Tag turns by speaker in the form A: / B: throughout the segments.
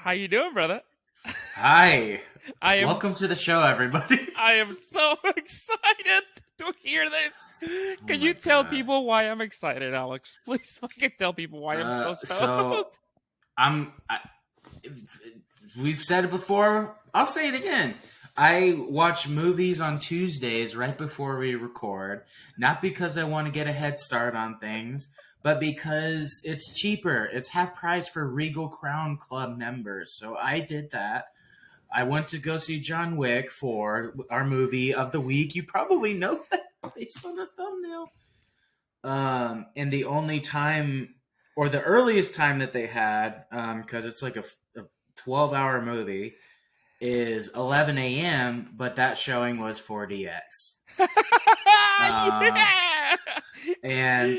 A: How you doing, brother?
B: Hi.
A: I am.
B: Welcome to the show, everybody.
A: I am so excited to hear this.
B: Oh
A: Can
B: my
A: you tell
B: god.
A: people why I'm excited, Alex? Please fucking tell people why I'm so
B: So
A: stoked.
B: I'm. We've said it before. I'll say it again. I watch movies on Tuesdays right before we record, not because I want to get a head start on things, but because it's cheaper. It's half price for Regal Crown Club members. So I did that. I went to go see John Wick for our movie of the week. You probably know that based on the thumbnail. And the only time, or the earliest time that they had, because it's like a 12-hour movie, is 11 a.m., but that showing was 4DX.
A: Yeah!
B: And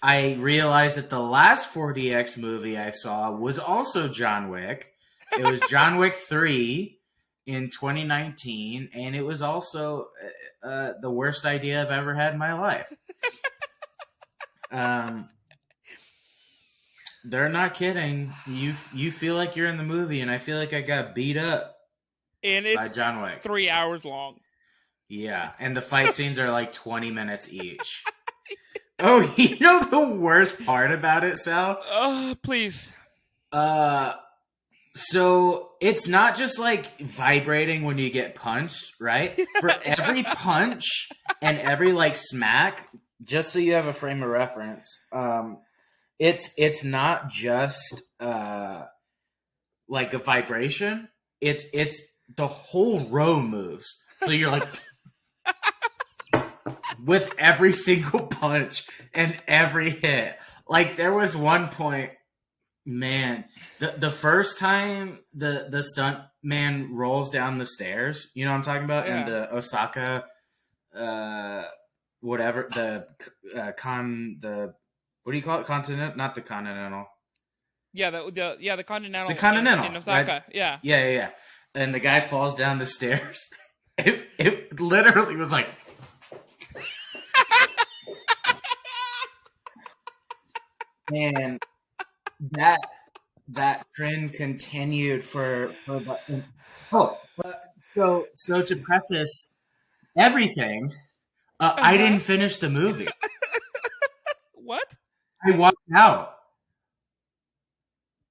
B: I realized that the last 4DX movie I saw was also John Wick. It was John Wick 3 in 2019, and it was also the worst idea I've ever had in my life. They're not kidding. You feel like you're in the movie, and I feel like I got beat up
A: And
B: by
A: it's
B: John Wick.
A: 3 hours long.
B: Yeah, and the fight scenes are like 20 minutes each. Oh, you know the worst part about it, Sal?
A: Please.
B: So it's not just like vibrating when you get punched, right? For every punch and every like smack, just so you have a frame of reference, it's not just like a vibration. It's the whole row moves. So you're like with every single punch and every hit. Like there was one point, man, the first time the stunt man rolls down the stairs, you know what I'm talking about?
A: Yeah.
B: In the Osaka whatever, the what do you call it? Continent? Not the Continental.
A: Yeah, the Continental.
B: The Continental.
A: In Osaka.
B: Right?
A: Yeah.
B: Yeah. And the guy falls down the stairs. It literally was like and that trend continued for so to preface everything, I didn't finish the movie.
A: What?
B: I walked out.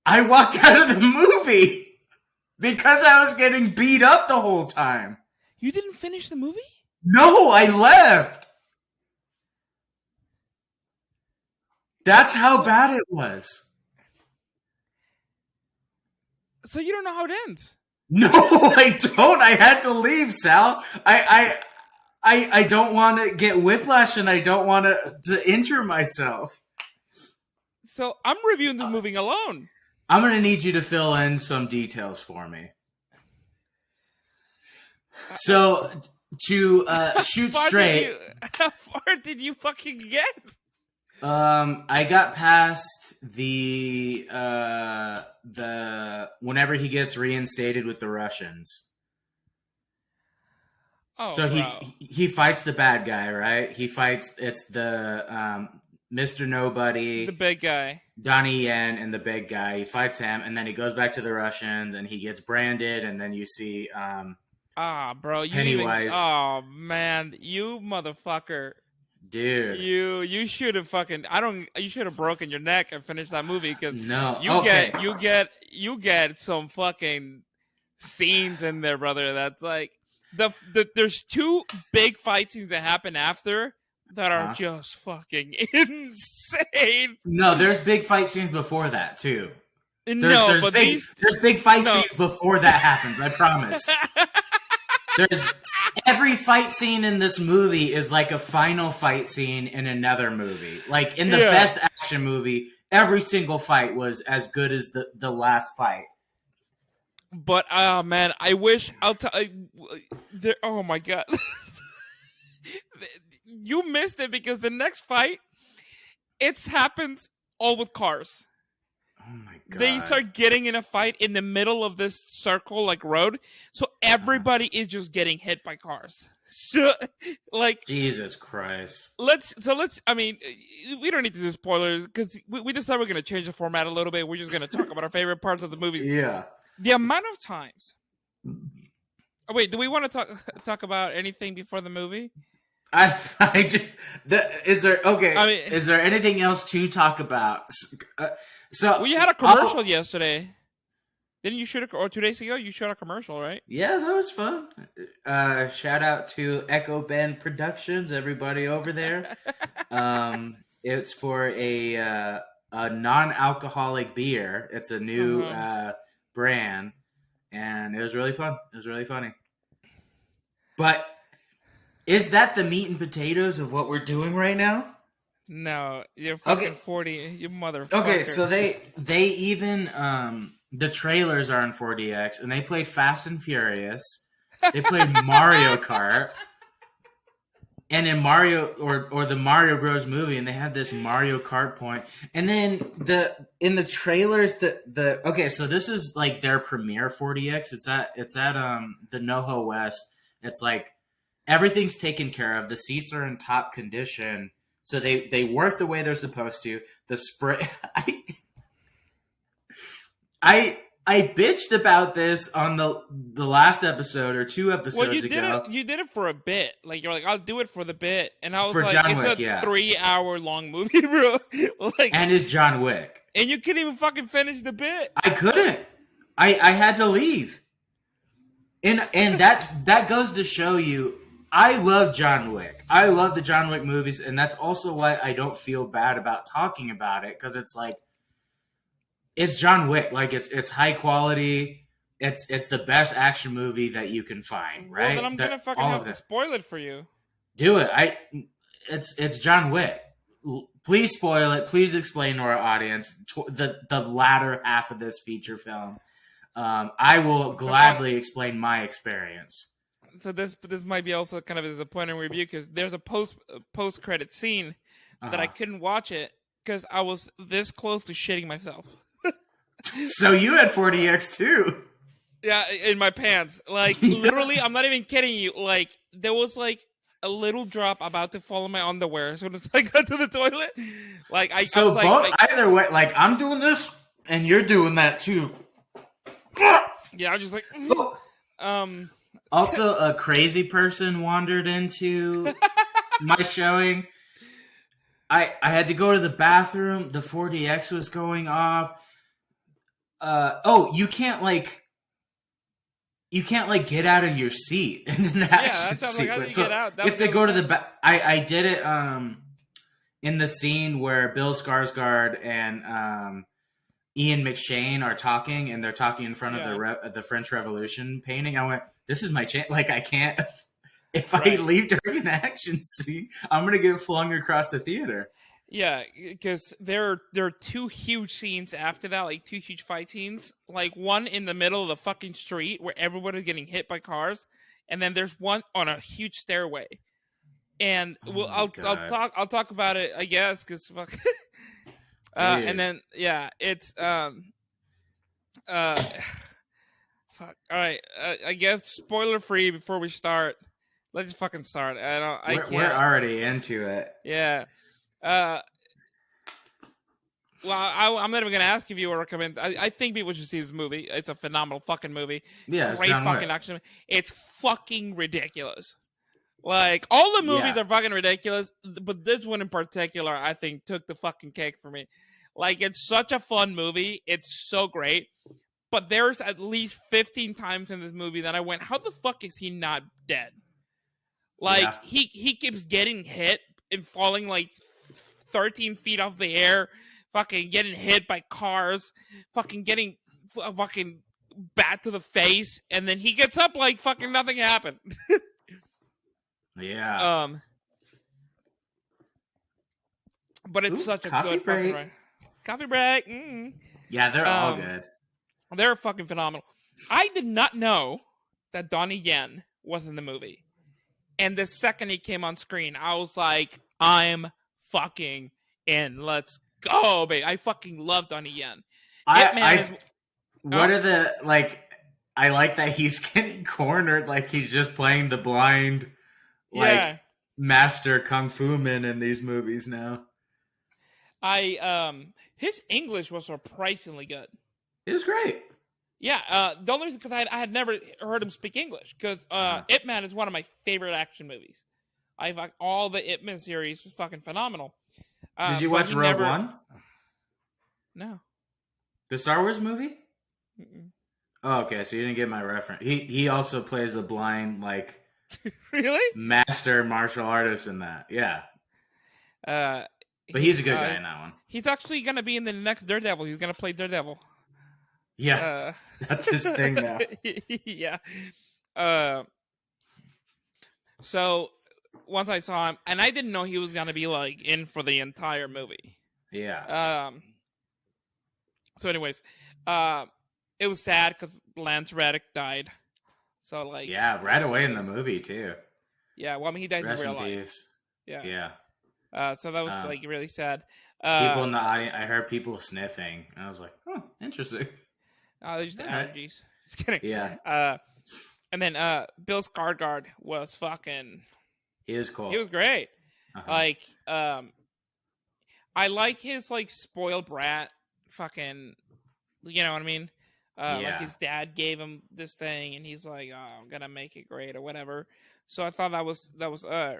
B: I walked out of the movie because I was getting beat up the whole time.
A: You didn't finish the movie?
B: No, I left. That's how bad it was.
A: So you don't know how it ends?
B: No, I don't. I had to leave, Sal. I don't want to get whiplash, and I don't want to injure myself.
A: So I'm reviewing this movie alone.
B: I'm going to need you to fill in some details for me. So, to shoot straight...
A: How far did you fucking get?
B: I got past the whenever he gets reinstated with the Russians.
A: Oh,
B: so he fights the bad guy, right? It's the Mr. Nobody,
A: the big guy,
B: Donnie Yen, and the big guy. He fights him, and then he goes back to the Russians, and he gets branded, and then you see
A: bro,
B: Pennywise.
A: Oh man, you motherfucker.
B: Dude,
A: you should have fucking you should have broken your neck and finished that movie because you get some fucking scenes in there, brother. That's like there's two big fight scenes that happen after that are just fucking insane.
B: No, there's big fight scenes before that too.
A: There's
B: big fight scenes before that happens. I promise. There's every fight scene in this movie is like a final fight scene in another movie. Like in the best action movie, every single fight was as good as the last fight.
A: But man, I wish oh my god. You missed it because the next fight happens all with cars.
B: Oh my god.
A: They start getting in a fight in the middle of this circle like road. So everybody is just getting hit by cars. So, like
B: Jesus Christ.
A: I mean, we don't need to do spoilers because we decided we're going to change the format a little bit. We're just going to talk about our favorite parts of the movie.
B: Yeah.
A: The amount of times. Oh, wait, do we want to talk about anything before the movie?
B: Is there okay?
A: I mean,
B: is there anything else to talk about?
A: Well, you had a commercial yesterday. Didn't you shoot or 2 days ago? You shot a commercial, right?
B: Yeah, that was fun. Shout out to Echo Band Productions, everybody over there. It's for a non-alcoholic beer. It's a new brand, and it was really fun. It was really funny. But is that the meat and potatoes of what we're doing right now?
A: No, you're fucking 40. You motherfucker.
B: Okay, so they even the trailers are in 4DX, and they played Fast and Furious. They played Mario Kart. And in Mario or the Mario Bros movie, and they had this Mario Kart point, and then in the trailers the okay, so this is like their premiere 4DX. It's at the NoHo West. It's like everything's taken care of. The seats are in top condition, so they work the way they're supposed to. The spray, I bitched about this on the last episode or 2 episodes ago.
A: You did it for a bit. Like, you're like, I'll do it for the bit. And I was
B: for
A: like,
B: John
A: it's
B: Wick,
A: a 3-hour long movie, bro. Like,
B: and it's John Wick.
A: And you couldn't even fucking finish the bit.
B: I couldn't. I had to leave. And that goes to show you, I love John Wick. I love the John Wick movies, and that's also why I don't feel bad about talking about it, because it's like, it's John Wick. Like, it's high quality. It's the best action movie that you can find, right?
A: Well, then I'm gonna fucking have to spoil it for you.
B: Do it. It's John Wick. Please spoil it. Please explain to our audience the latter half of this feature film. I will gladly explain my experience.
A: So this might be also kind of a disappointing review, because there's a post credit scene that I couldn't watch it because I was this close to shitting myself.
B: So you had 4DX too.
A: Yeah, in my pants. Like, literally, I'm not even kidding you. Like, there was like a little drop about to fall in my underwear as soon as I got to the toilet. Like, I was like,
B: either way, like, I'm doing this and you're doing that too.
A: Yeah, I'm just like,
B: Also, a crazy person wandered into my showing. I had to go to the bathroom. The 4DX was going off. You can't get out of your seat in an action sequence. Like, how do you get out? If they go to the I did it in the scene where Bill Skarsgård and Ian McShane are talking, and they're talking in front of the French Revolution painting. I went, this is my chance. Like, I can't. If I leave during an action scene, I'm gonna get flung across the theater.
A: Yeah, because there are 2 huge scenes after that, like 2 huge fight scenes. Like, one in the middle of the fucking street where everybody's getting hit by cars, and then there's one on a huge stairway. And I'll talk about it, I guess, because fuck. And then it's fuck. All right, I guess spoiler free before we start. Let's just fucking start.
B: We're already into it.
A: Yeah. Well, I'm not even gonna ask if you would recommend. I think people should see this movie. It's a phenomenal fucking movie.
B: Yeah,
A: great fucking action. It's fucking ridiculous. Like, all the movies are fucking ridiculous, but this one in particular, I think, took the fucking cake for me. Like, it's such a fun movie. It's so great. But there's at least 15 times in this movie that I went, how the fuck is he not dead? Like, he keeps getting hit and falling like 13 feet off the air, fucking getting hit by cars, fucking getting fucking bat to the face, and then he gets up like fucking nothing happened.
B: Yeah.
A: But it's such a good fucking ride. Coffee break.
B: Yeah, they're all good.
A: They're fucking phenomenal. I did not know that Donnie Yen was in the movie. And the second he came on screen, I was like, I'm fucking in. Let's go, baby. I fucking love Donnie Yen.
B: What are the, like, I like that he's getting cornered like he's just playing the blind, master kung fu man in these movies now.
A: His English was surprisingly good.
B: It was great.
A: Yeah, the only reason because I had never heard him speak English because Ip Man is one of my favorite action movies. I like all the Ip Man series is fucking phenomenal.
B: Did you
A: But
B: watch
A: he
B: Rogue
A: never.
B: One?
A: No.
B: The Star Wars movie?
A: Mm-mm.
B: Oh, okay. So you didn't get my reference. He also plays a blind like
A: Really?
B: master martial artist in that. Yeah,
A: Uh,
B: but he's a good guy in that one.
A: He's actually gonna be in the next Daredevil. He's gonna play Daredevil.
B: Yeah, that's his thing now.
A: Yeah. So once I saw him, and I didn't know he was gonna be like in for the entire movie.
B: Yeah.
A: So, anyways, it was sad because Lance Reddick died. So like.
B: Yeah, right away in the movie too.
A: Yeah, well, I mean, he died
B: Rest
A: in real
B: in
A: life.
B: peace.
A: Yeah.
B: Yeah.
A: So that was like really sad.
B: People in the audience, I heard people sniffing, and I was like, "Oh, interesting."
A: They're just
B: All
A: allergies.
B: right.
A: Just kidding.
B: Yeah.
A: And then Bill Skarsgård was fucking.
B: He is cool.
A: He was great.
B: Uh-huh.
A: Like, I like his like spoiled brat, fucking. You know what I mean? Like his dad gave him this thing, and he's like, "Oh, I'm gonna make it great" or whatever. So I thought that was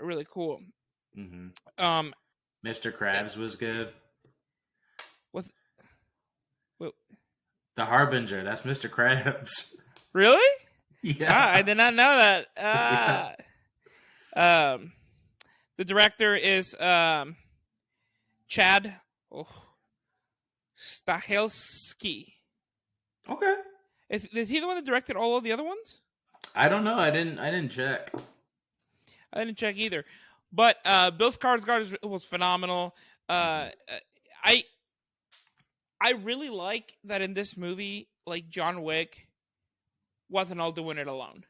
A: really cool.
B: Mm-hmm. Mr. Krabs was good.
A: What's
B: The Harbinger? That's Mr. Krabs.
A: Really?
B: Yeah,
A: I did not know that. The director is Chad Stahelski.
B: Okay.
A: Is he the one that directed all of the other ones?
B: I don't know. I didn't check.
A: I didn't check either. But Bill Skarsgård was phenomenal. I really like that in this movie, like John Wick wasn't all doing it alone.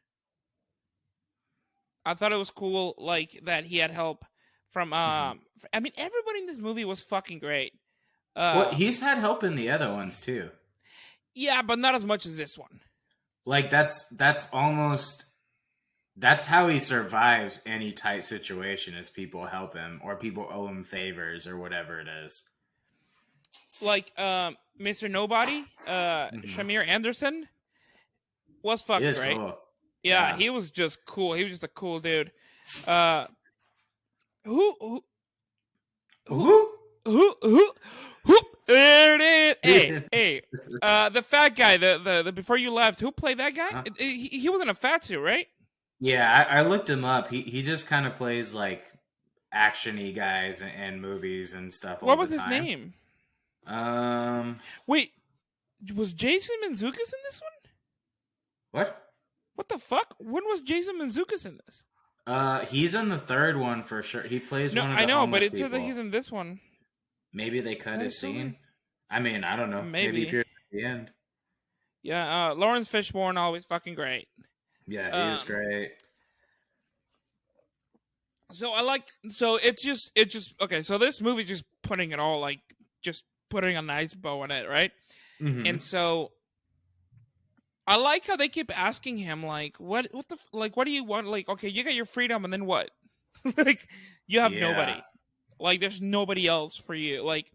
A: I thought it was cool, like that he had help from. I mean, everybody in this movie was fucking great.
B: Well, he's had help in the other ones too.
A: Yeah, but not as much as this one.
B: Like that's how he survives any tight situation, is people help him or people owe him favors or whatever it is.
A: Like Mr. Nobody, Shamir Anderson was fucking great.
B: Cool.
A: Yeah, he was just cool. He was just a cool dude. Who? There it is. Hey. The fat guy. The before you left, who played that guy? He was in a fat suit, right?
B: Yeah, I looked him up. He just kind of plays like action-y guys in movies and stuff.
A: What was his name? Wait, was Jason Mantzoukas in this one?
B: What?
A: What the fuck? When was Jason Mantzoukas in this?
B: He's in the third one for sure. He plays one of the
A: I know, but
B: homeless
A: it said that
B: people.
A: he's in this one.
B: Maybe they cut his scene. I mean, I don't know.
A: Maybe
B: he appeared at the end.
A: Yeah, Lawrence Fishburne, always fucking great.
B: Yeah, he was great.
A: So it's just okay. So this movie just putting it all like just putting a nice bow on it, right?
B: Mm-hmm.
A: And so I like how they keep asking him like, what do you want? Like, okay, you got your freedom, and then what? Like, you have nobody. Like, there's nobody else for you. Like,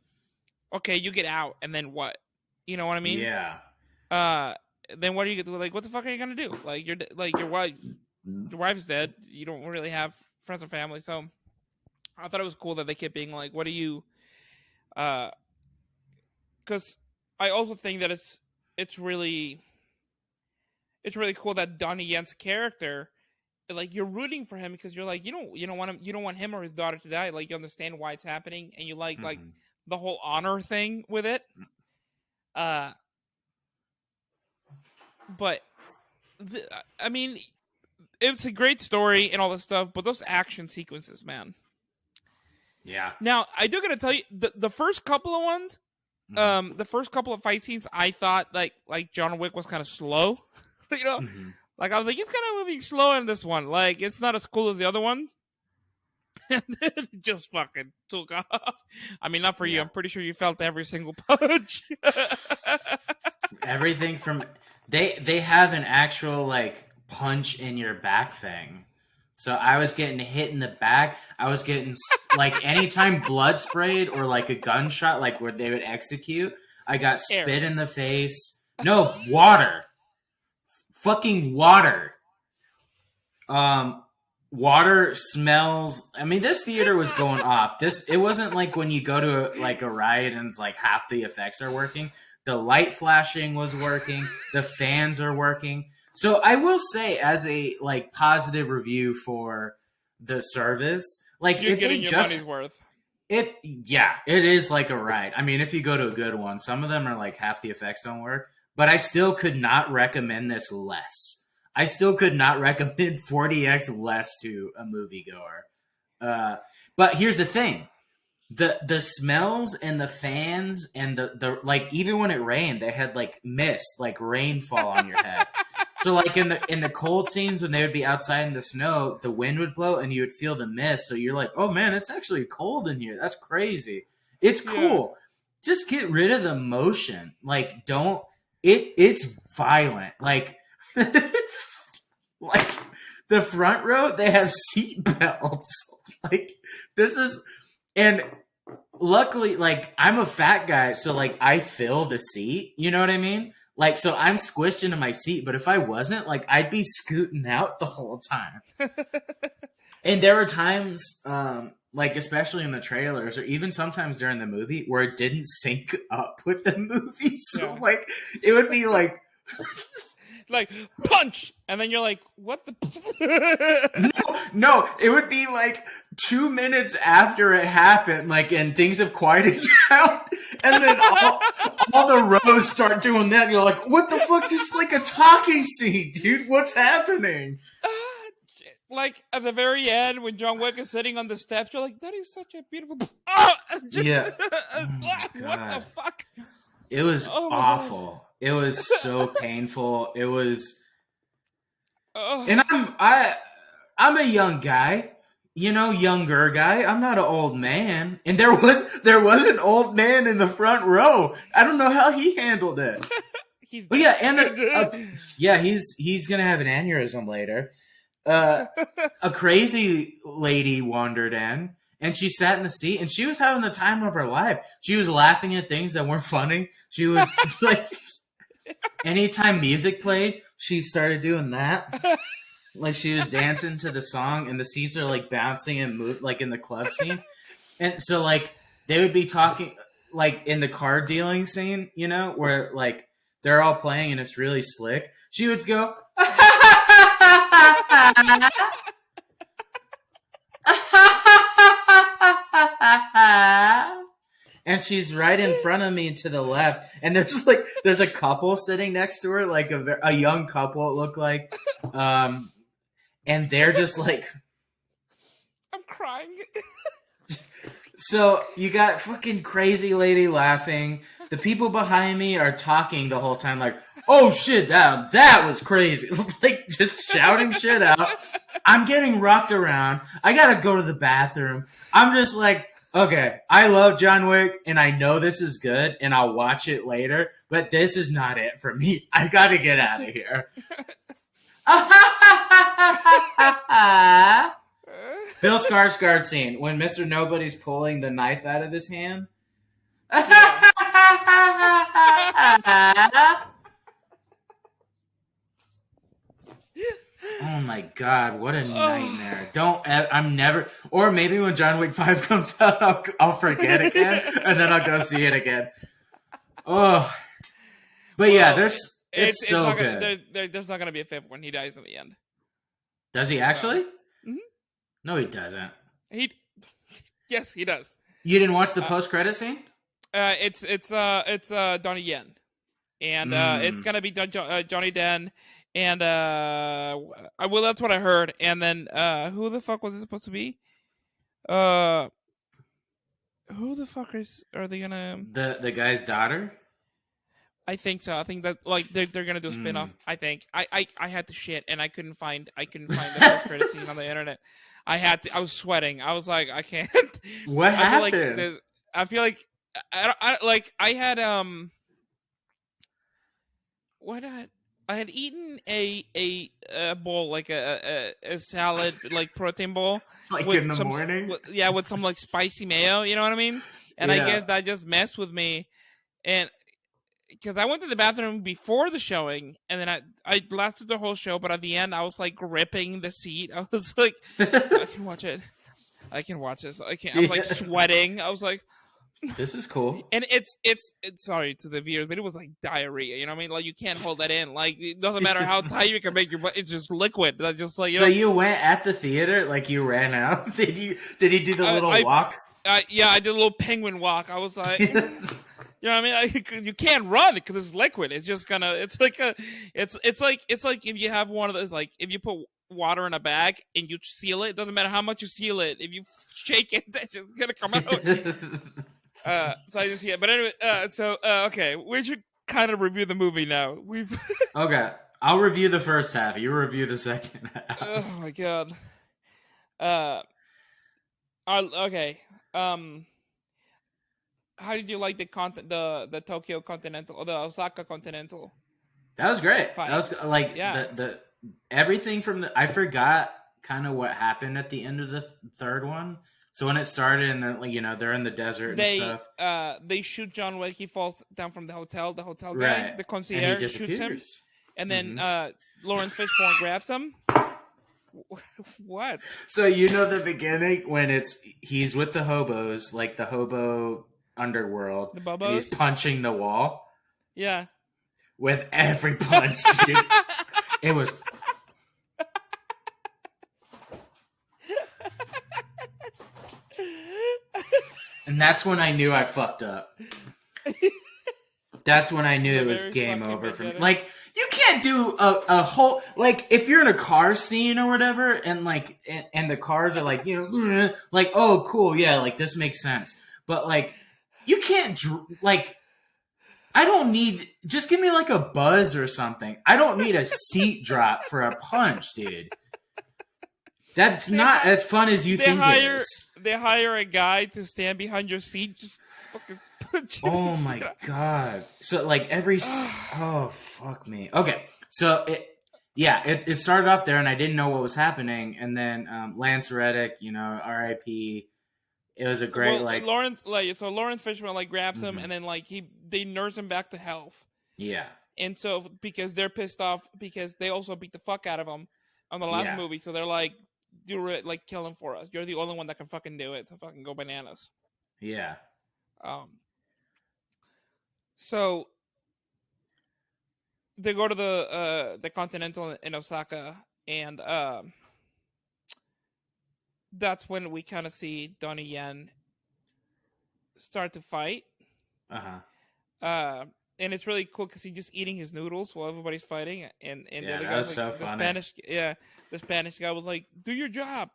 A: okay, you get out, and then what? You know what I mean?
B: Yeah.
A: Then what are you like? What the fuck are you gonna do? Like, your wife's dead. You don't really have friends or family. So I thought it was cool that they kept being like, what do you? Because I also think that it's really cool that Donnie Yen's character, like, you're rooting for him because you're like, you don't want him or his daughter to die. Like, you understand why it's happening, and you like the whole honor thing with it. But I mean, it's a great story and all this stuff, but those action sequences, man.
B: Yeah.
A: Now, I do gotta tell you, the first couple of ones, the first couple of fight scenes, I thought like John Wick was kind of slow. You know, like I was like, he's kind of moving slow in this one. Like, it's not as cool as the other one. And then it just fucking took off. I mean, not for you. I'm pretty sure you felt every single punch.
B: Everything from they have an actual like punch in your back thing. So I was getting hit in the back. I was getting like anytime blood sprayed or like a gunshot, like where they would execute, I got spit in the face. No, water. Fucking water. Water smells. I mean, this theater was going off. It wasn't like when you go to a ride and it's like half the effects are working. The light flashing was working. The fans are working. So I will say, as a positive review for the service,
A: You're
B: if
A: getting
B: they
A: your
B: just
A: money's worth.
B: it is like a ride. I mean, if you go to a good one, some of them are like half the effects don't work. But I still could not recommend this less. I still could not recommend 40x less to a moviegoer. But here's the thing. The smells and the fans and the even when it rained, they had mist, rainfall on your head. So in the cold scenes when they would be outside in the snow, the wind would blow and you would feel the mist. So you're like, oh man, it's actually cold in here. That's crazy. It's cool. Yeah. Just get rid of the motion. It's violent. The front row, they have seat belts. This is, and luckily, I'm a fat guy, so I fill the seat. You know what I mean? So I'm squished into my seat, but if I wasn't, I'd be scooting out the whole time. And there were times, especially in the trailers, or even sometimes during the movie, where it didn't sync up with the movie. So, it would be
A: punch, and then you're like, what the?
B: No, it would be 2 minutes after it happened, and things have quieted down, and then all the rows start doing that, and you're like, what the fuck? This is a talking scene, dude. What's happening?
A: At the very end, when John Wick is sitting on the steps, you're like, that is such a beautiful.
B: Yeah.
A: What the fuck?
B: It was awful. It was so painful. It was, and I'm a young guy, younger guy. I'm not an old man, and there was an old man in the front row. I don't know how he handled it. But yeah, and he's gonna have an aneurysm later. A crazy lady wandered in. And she sat in the seat, and she was having the time of her life. She was laughing at things that weren't funny. She was anytime music played, she started doing that. She was dancing to the song, and the seats are bouncing and move in the club scene. And so they would be talking in the card dealing scene, where they're all playing and it's really slick. She would go, and she's right in front of me to the left, and there's a couple sitting next to her, a young couple it looked like, and they're just
A: I'm crying.
B: So you got fucking crazy lady laughing. The people behind me are talking the whole time oh shit, that was crazy. Just shouting shit out. I'm getting rocked around. I gotta go to the bathroom. I'm just okay, I love John Wick, and I know this is good, and I'll watch it later, but this is not it for me. I gotta get out of here. Bill Skarsgård scene, when Mr. Nobody's pulling the knife out of his hand. Oh my god, what a nightmare. I'm never, or maybe when John Wick 5 comes out, I'll forget again, and then I'll go see it again. Oh. But yeah, it's so good.
A: There's not going to be a fifth when he dies in the end.
B: Does he actually?
A: Mm-hmm.
B: No, he doesn't.
A: Yes, he does.
B: You didn't watch the post-credit scene?
A: It's Donnie Yen. And it's going to be Johnny Den. And that's what I heard. And then who the fuck was it supposed to be? Who the fuck are they gonna?
B: The guy's daughter?
A: I think so. I think that they're gonna do a spin-off. I think I had to shit and I couldn't find the post credit scene on the internet. I was sweating. I was like, I can't.
B: What happened?
A: I feel like I had I had eaten a bowl, a salad, protein bowl,
B: in the morning.
A: With some spicy mayo. You know what I mean? And I guess that just messed with me, and because I went to the bathroom before the showing, and then I lasted the whole show, but at the end I was like gripping the seat. I was like, I can watch it. I can watch this. I can't. I was like sweating. I was like,
B: this is cool.
A: and it's sorry to the viewers, but it was like diarrhea. You know what I mean? Like you can't hold that in. Like it doesn't matter how tight you can make your butt. It's just liquid. That's just like
B: so you went at the theater, like you ran out. Did you do the little walk?
A: Yeah, I did a little penguin walk. I was like, you know what I mean? You can't run because it's liquid. It's just gonna. It's like it's like if you have one of those, like if you put water in a bag and you seal it. It doesn't matter how much you seal it. If you shake it, that's just gonna come out. So I didn't see it, but anyway. Okay, we should kind of review the movie now. We've
B: okay. I'll review the first half. You review the second half.
A: Oh my god. Okay. How did you like the Tokyo Continental or the Osaka Continental?
B: That was great.
A: Fight.
B: That was like the everything from the. I forgot kind of what happened at the end of the third one. So when it started, and then like they're in the desert and stuff.
A: They shoot John Wick. He falls down from the hotel. The hotel guy, the concierge, shoots him, and then Lawrence Fishburne grabs him. What?
B: So the beginning when he's with the hobos, like the hobo underworld.
A: The bobos?
B: And he's punching the wall.
A: Yeah.
B: With every punch, dude. It was. And that's when I knew I fucked up. That's when I knew it was game over for me. Like, you can't do a whole, like, if you're in a car scene or whatever, and like, and the cars are like, like, oh, cool, yeah, like, this makes sense. But like, you can't, like, I don't need, just give me like a buzz or something. I don't need a seat drop for a punch, dude. That's not as fun as you think it is.
A: They hire a guy to stand behind your seat, just fucking punch you.
B: Oh my god! So like oh fuck me. Okay, so it started off there, and I didn't know what was happening, and then Lance Reddick, R.I.P. It was a great
A: Lawrence Fishburne grabs him, and then they nurse him back to health.
B: Yeah.
A: And so because they're pissed off because they also beat the fuck out of him on the last movie, so they're like, do it, like, kill him for us. You're the only one that can fucking do it, so fucking go bananas.
B: Yeah.
A: So they go to the Continental in Osaka, and that's when we kind of see Donnie Yen start to fight. And it's really cool because he's just eating his noodles while everybody's fighting, and the other guy was
B: so funny.
A: The Spanish guy was like, "Do your job,"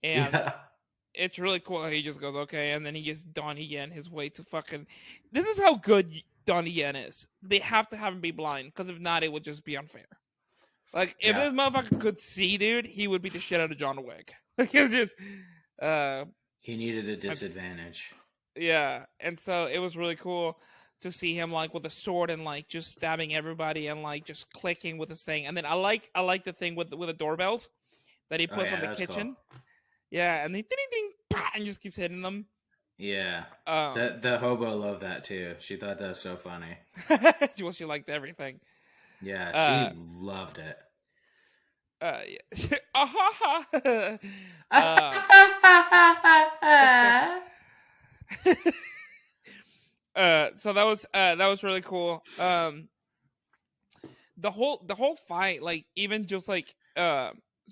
A: and it's really cool how he just goes, "Okay," and then he gets Donnie Yen his way to fucking. This is how good Donnie Yen is. They have to have him be blind because if not, it would just be unfair. Like if this motherfucker could see, dude, he would beat the shit out of John Wick. Like it was just.
B: He needed a disadvantage.
A: Yeah, and so it was really cool to see him with a sword and just stabbing everybody and just clicking with this thing. And then I like the thing with the doorbells that he puts on the kitchen. Cool. Yeah, and he ding ding bah, and just keeps hitting them.
B: Yeah. The hobo loved that too. She thought that was so funny.
A: She liked everything.
B: Yeah, she loved it.
A: So that was really cool. The whole fight, even just so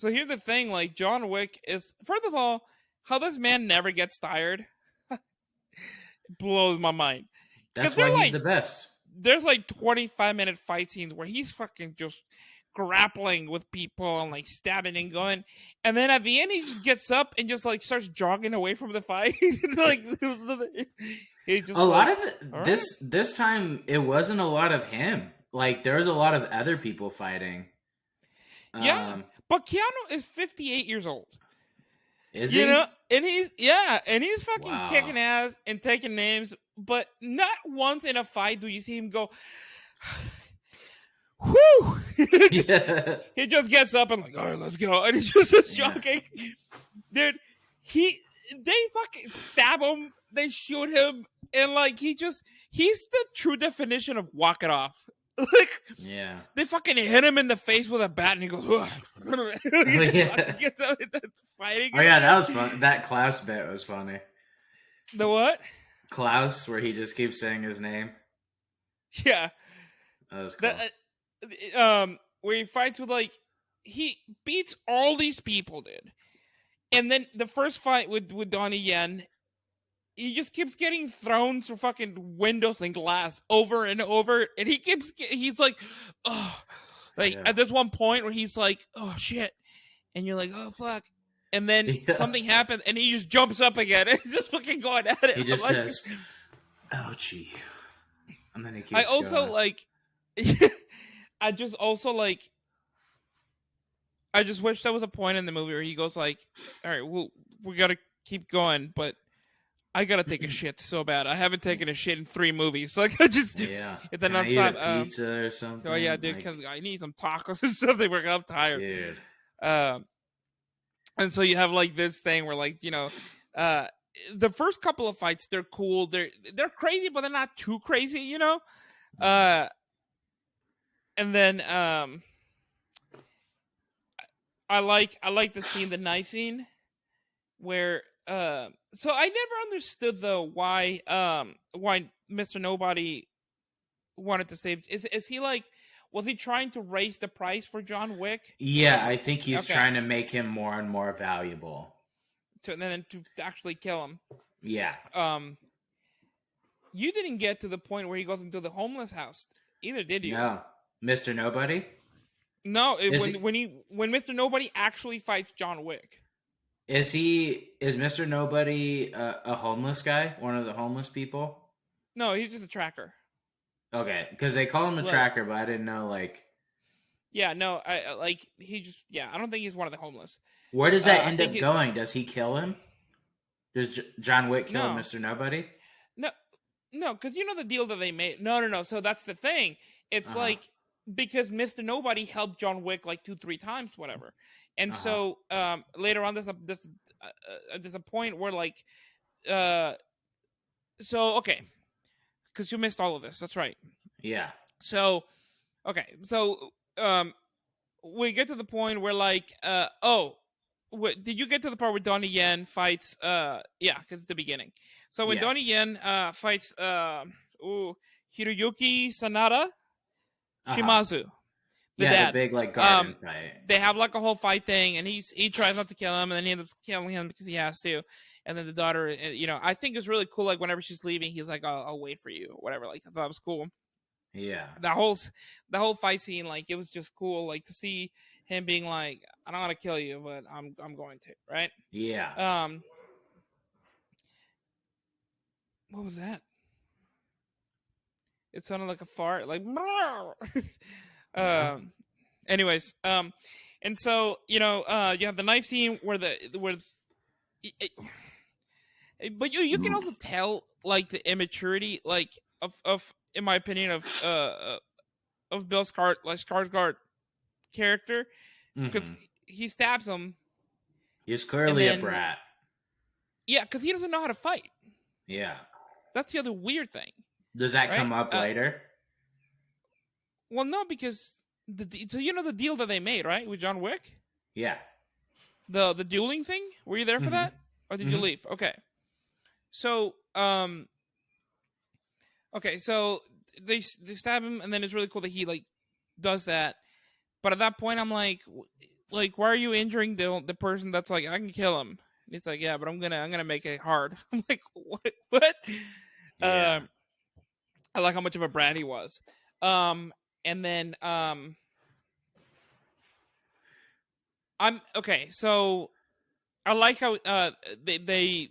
A: here's the thing, John Wick is, first of all, how this man never gets tired blows my mind.
B: That's why he's the best.
A: There's 25-minute fight scenes where he's fucking just grappling with people and stabbing and going, and then at the end he just gets up and just starts jogging away from the fight. Just
B: a lot of it this time it wasn't a lot of him. There was a lot of other people fighting.
A: But Keanu is 58 years old.
B: Is he?
A: And he's fucking kicking ass and taking names, but not once in a fight do you see him go whoo. He just gets up and all right, let's go, and he's just jogging. Dude, they fucking stab him, they shoot him, and he he's the true definition of walk it off. Like,
B: Yeah.
A: they fucking hit him in the face with a bat, and he goes, "Ugh."
B: Yeah.
A: Gets out, fighting.
B: Oh yeah, that was fun. That Klaus bit was funny.
A: The what?
B: Klaus, where he just keeps saying his name.
A: Yeah.
B: That was cool.
A: Where he fights with, like, he beats all these people, dude. And then the first fight with Donnie Yen, he just keeps getting thrown through fucking windows and glass over and over, and he's like, oh, like at this one point where he's like, oh shit, and you're like, oh fuck, and then something happens, and he just jumps up again, and he's just fucking going at it.
B: He just says, "Ouchie," and then he keeps.
A: I also
B: going.
A: like. I just wish there was a point in the movie where he goes like, all right, well, we gotta keep going, but I gotta take a shit so bad. I haven't taken a shit in 3 movies. Like, I just, if they're not stop,
B: pizza or something.
A: Oh yeah, dude, because I need some tacos or something. I'm tired,
B: dude.
A: And so you have like this thing where, like, you know, the first couple of fights, they're cool. They're crazy, but they're not too crazy, you know. And then I like the scene, the knife scene, where so I never understood though why Mr. Nobody wanted to save. Is he like, was he trying to raise the price for John Wick?
B: Yeah, I think he's trying to make him more and more valuable.
A: To actually kill him.
B: Yeah.
A: You didn't get to the point where he goes into the homeless house either, did you?
B: No. Mr. Nobody?
A: No, when Mr. Nobody actually fights John Wick.
B: Is Mr. Nobody a homeless guy? One of the homeless people?
A: No, he's just a tracker.
B: Okay, because they call him a tracker, but I didn't know, like...
A: Yeah, no, I don't think he's one of the homeless.
B: Where does that end up going? Does he kill him? Does John Wick kill Mr. Nobody?
A: No, because you know the deal that they made. No. So that's the thing. It's like, because Mr. Nobody helped John Wick like 2-3 times, whatever. And so later on, there's a point where like, so okay, because you missed all of this. That's right.
B: Yeah.
A: So okay, so we get to the point where like, did you get to the part where Donnie Yen fights? Yeah, because it's the beginning. So when Donnie Yen fights Hiroyuki Sanada, Shimazu, the dad,
B: the big like garden fight.
A: They have like a whole fight thing, and he tries not to kill him, and then he ends up killing him because he has to. And then the daughter, you know, I think it's really cool. Like whenever she's leaving, he's like, "I'll wait for you," or whatever. Like I thought it was cool.
B: Yeah.
A: The whole fight scene, like it was just cool. Like to see him being like, "I don't want to kill you, but I'm going to," right?
B: Yeah.
A: What was that? It sounded like a fart, like. Anyways, and so you know, you have the knife scene where but you can also tell like the immaturity, like of in my opinion of Bill Skarsgård character, because he stabs him.
B: He's clearly a brat.
A: Yeah, because he doesn't know how to fight.
B: Yeah.
A: That's the other weird thing.
B: Does that come up later?
A: Well, no, because so you know the deal that they made, right, with John Wick?
B: Yeah.
A: The dueling thing? Were you there for that? Or did you leave? Okay. So, so they stab him, and then it's really cool that he like does that. But at that point, I'm like, why are you injuring the person that's like, I can kill him? And he's like, yeah, but I'm gonna make it hard. I'm like, what?
B: Yeah.
A: I like how much of a brat he was. And then I'm okay. So I like how they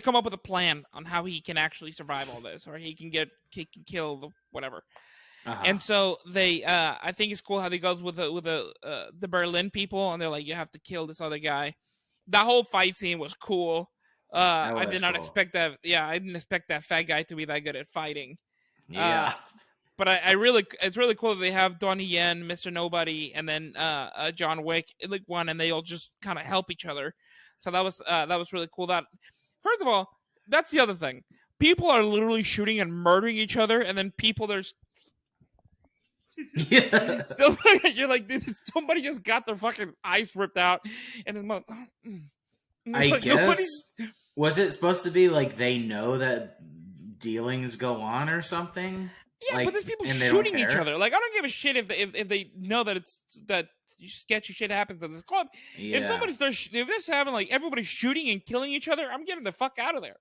A: come up with a plan on how he can actually survive all this, or he can kill the whatever. And so they, I think it's cool how they goes with the Berlin people, and they're like, you have to kill this other guy. That whole fight scene was cool. I did not expect that. Yeah, I didn't expect that fat guy to be that good at fighting.
B: Yeah.
A: But it's really cool that they have Donnie Yen, Mr. Nobody, and then John Wick in like one, and they all just kind of help each other. So that was really cool. That, first of all, that's the other thing. people are literally shooting and murdering each other, and then people there's
B: Yeah.
A: still you're like, somebody just got their fucking eyes ripped out, and then
B: I
A: like,
B: guess was it supposed to be like they know that dealings go on or something?
A: Yeah,
B: like,
A: but there's people
B: and they don't
A: shooting each
B: care?
A: other. Like, I don't give a shit if they know that it's that sketchy shit happens in this club.
B: Yeah.
A: If somebody starts, if this happened, like everybody's shooting and killing each other, I'm getting the fuck out of there.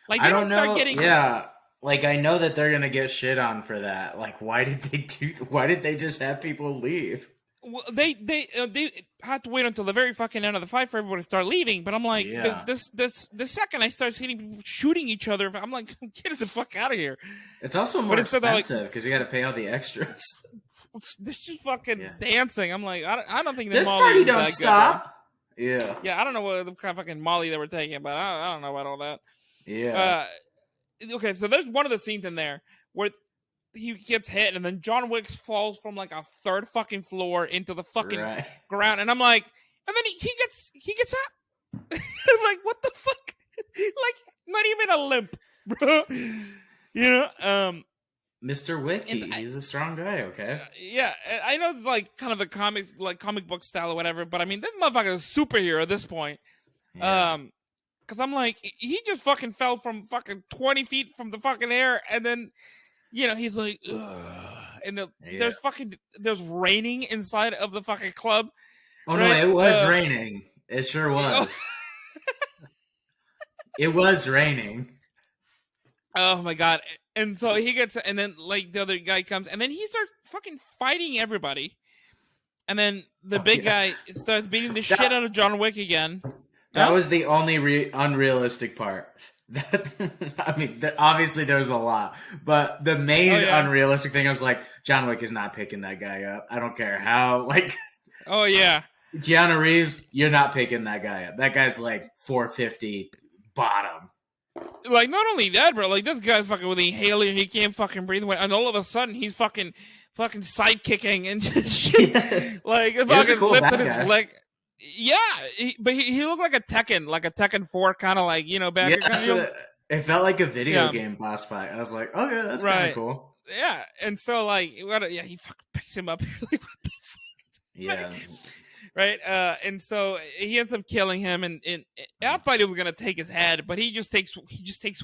A: Like, they
B: I don't
A: start
B: know.
A: getting.
B: Yeah. Like, I know that they're gonna get shit on for that. Like, why did they just have people leave?
A: Well, they had to wait until the very fucking end of the fight for everybody to start leaving. But I'm like,
B: Yeah.
A: the second I start seeing people shooting each other, I'm like, get the fuck out of here.
B: It's also more expensive because you got to pay all the extras.
A: This just fucking dancing. I'm like, I don't think
B: this
A: Molly
B: party
A: is
B: don't
A: that
B: stop.
A: Good, yeah, I don't know what kind of fucking Molly they were taking, but I don't know about all that.
B: Yeah.
A: Okay, so there's one of the scenes in there where he gets hit, and then John Wick falls from like a third fucking floor into the fucking ground, and I'm like, and then he gets up. I'm like, what the fuck? Like, not even a limp, bro. You know,
B: Mr. Wick, he's a strong guy. Okay.
A: Yeah, I know, it's like kind of the comic book style or whatever, but I mean, this motherfucker is a superhero at this point.
B: Yeah.
A: Because I'm like, he just fucking fell from fucking 20 feet from the fucking air, and then, you know, he's like, ugh. And there's raining inside of the fucking club.
B: Oh,
A: right?
B: No, it was raining. It sure was. It was raining.
A: Oh my god. And so he gets, and then like the other guy comes, and then he starts fucking fighting everybody. And then the big guy starts beating the shit out of John Wick again.
B: That was the only unrealistic part. I mean, obviously there's a lot, but the main unrealistic thing was like, John Wick is not picking that guy up. I don't care how, like...
A: Oh, yeah.
B: Keanu Reeves, you're not picking that guy up. That guy's like 450 bottom.
A: Like, not only that, bro, like, this guy's fucking with the inhaler, he can't fucking breathe, and all of a sudden, he's fucking sidekicking and just shit. Yeah. Like, fucking
B: cool
A: lifted his leg. Yeah, but he looked like a Tekken 4 kind of like, you know, back.
B: Yeah, that's what it felt like a video game boss fight. I was like, okay, that's kind of cool.
A: Yeah, and so like, he fucking picks him up. Like, what the fuck?
B: Yeah.
A: Right, and so he ends up killing him, and I thought he was gonna take his head, but he just takes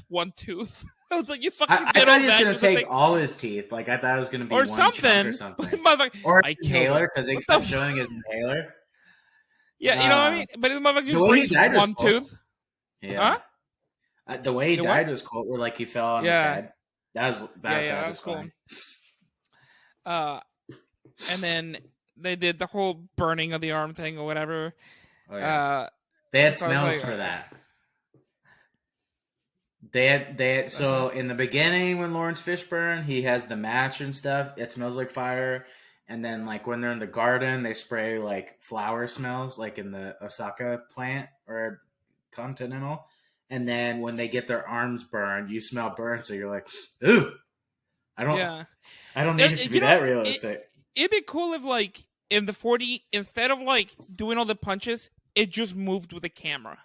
A: one tooth. I was like, you fucking.
B: I thought he was gonna take all his teeth. Like, I thought it was gonna be
A: or
B: one
A: something,
B: or something,
A: or
B: inhaler because they kept showing his inhaler.
A: Yeah, you know what I mean. But his motherfucker just brings one tooth.
B: Yeah. Huh? The way he died was cool. Where like he fell on his head. That was
A: cool. And then they did the whole burning of the arm thing or whatever.
B: Oh, yeah. They had smells for that. They had so in the beginning when Lawrence Fishburne, he has the match and stuff. It smells like fire. And then, like, when they're in the garden, they spray, like, flower smells, like in the Osaka plant or Continental. And then when they get their arms burned, you smell burn, so you're like, ooh. I don't need it to be that realistic.
A: It'd be cool if, like, in the 40, instead of, like, doing all the punches, it just moved with the camera.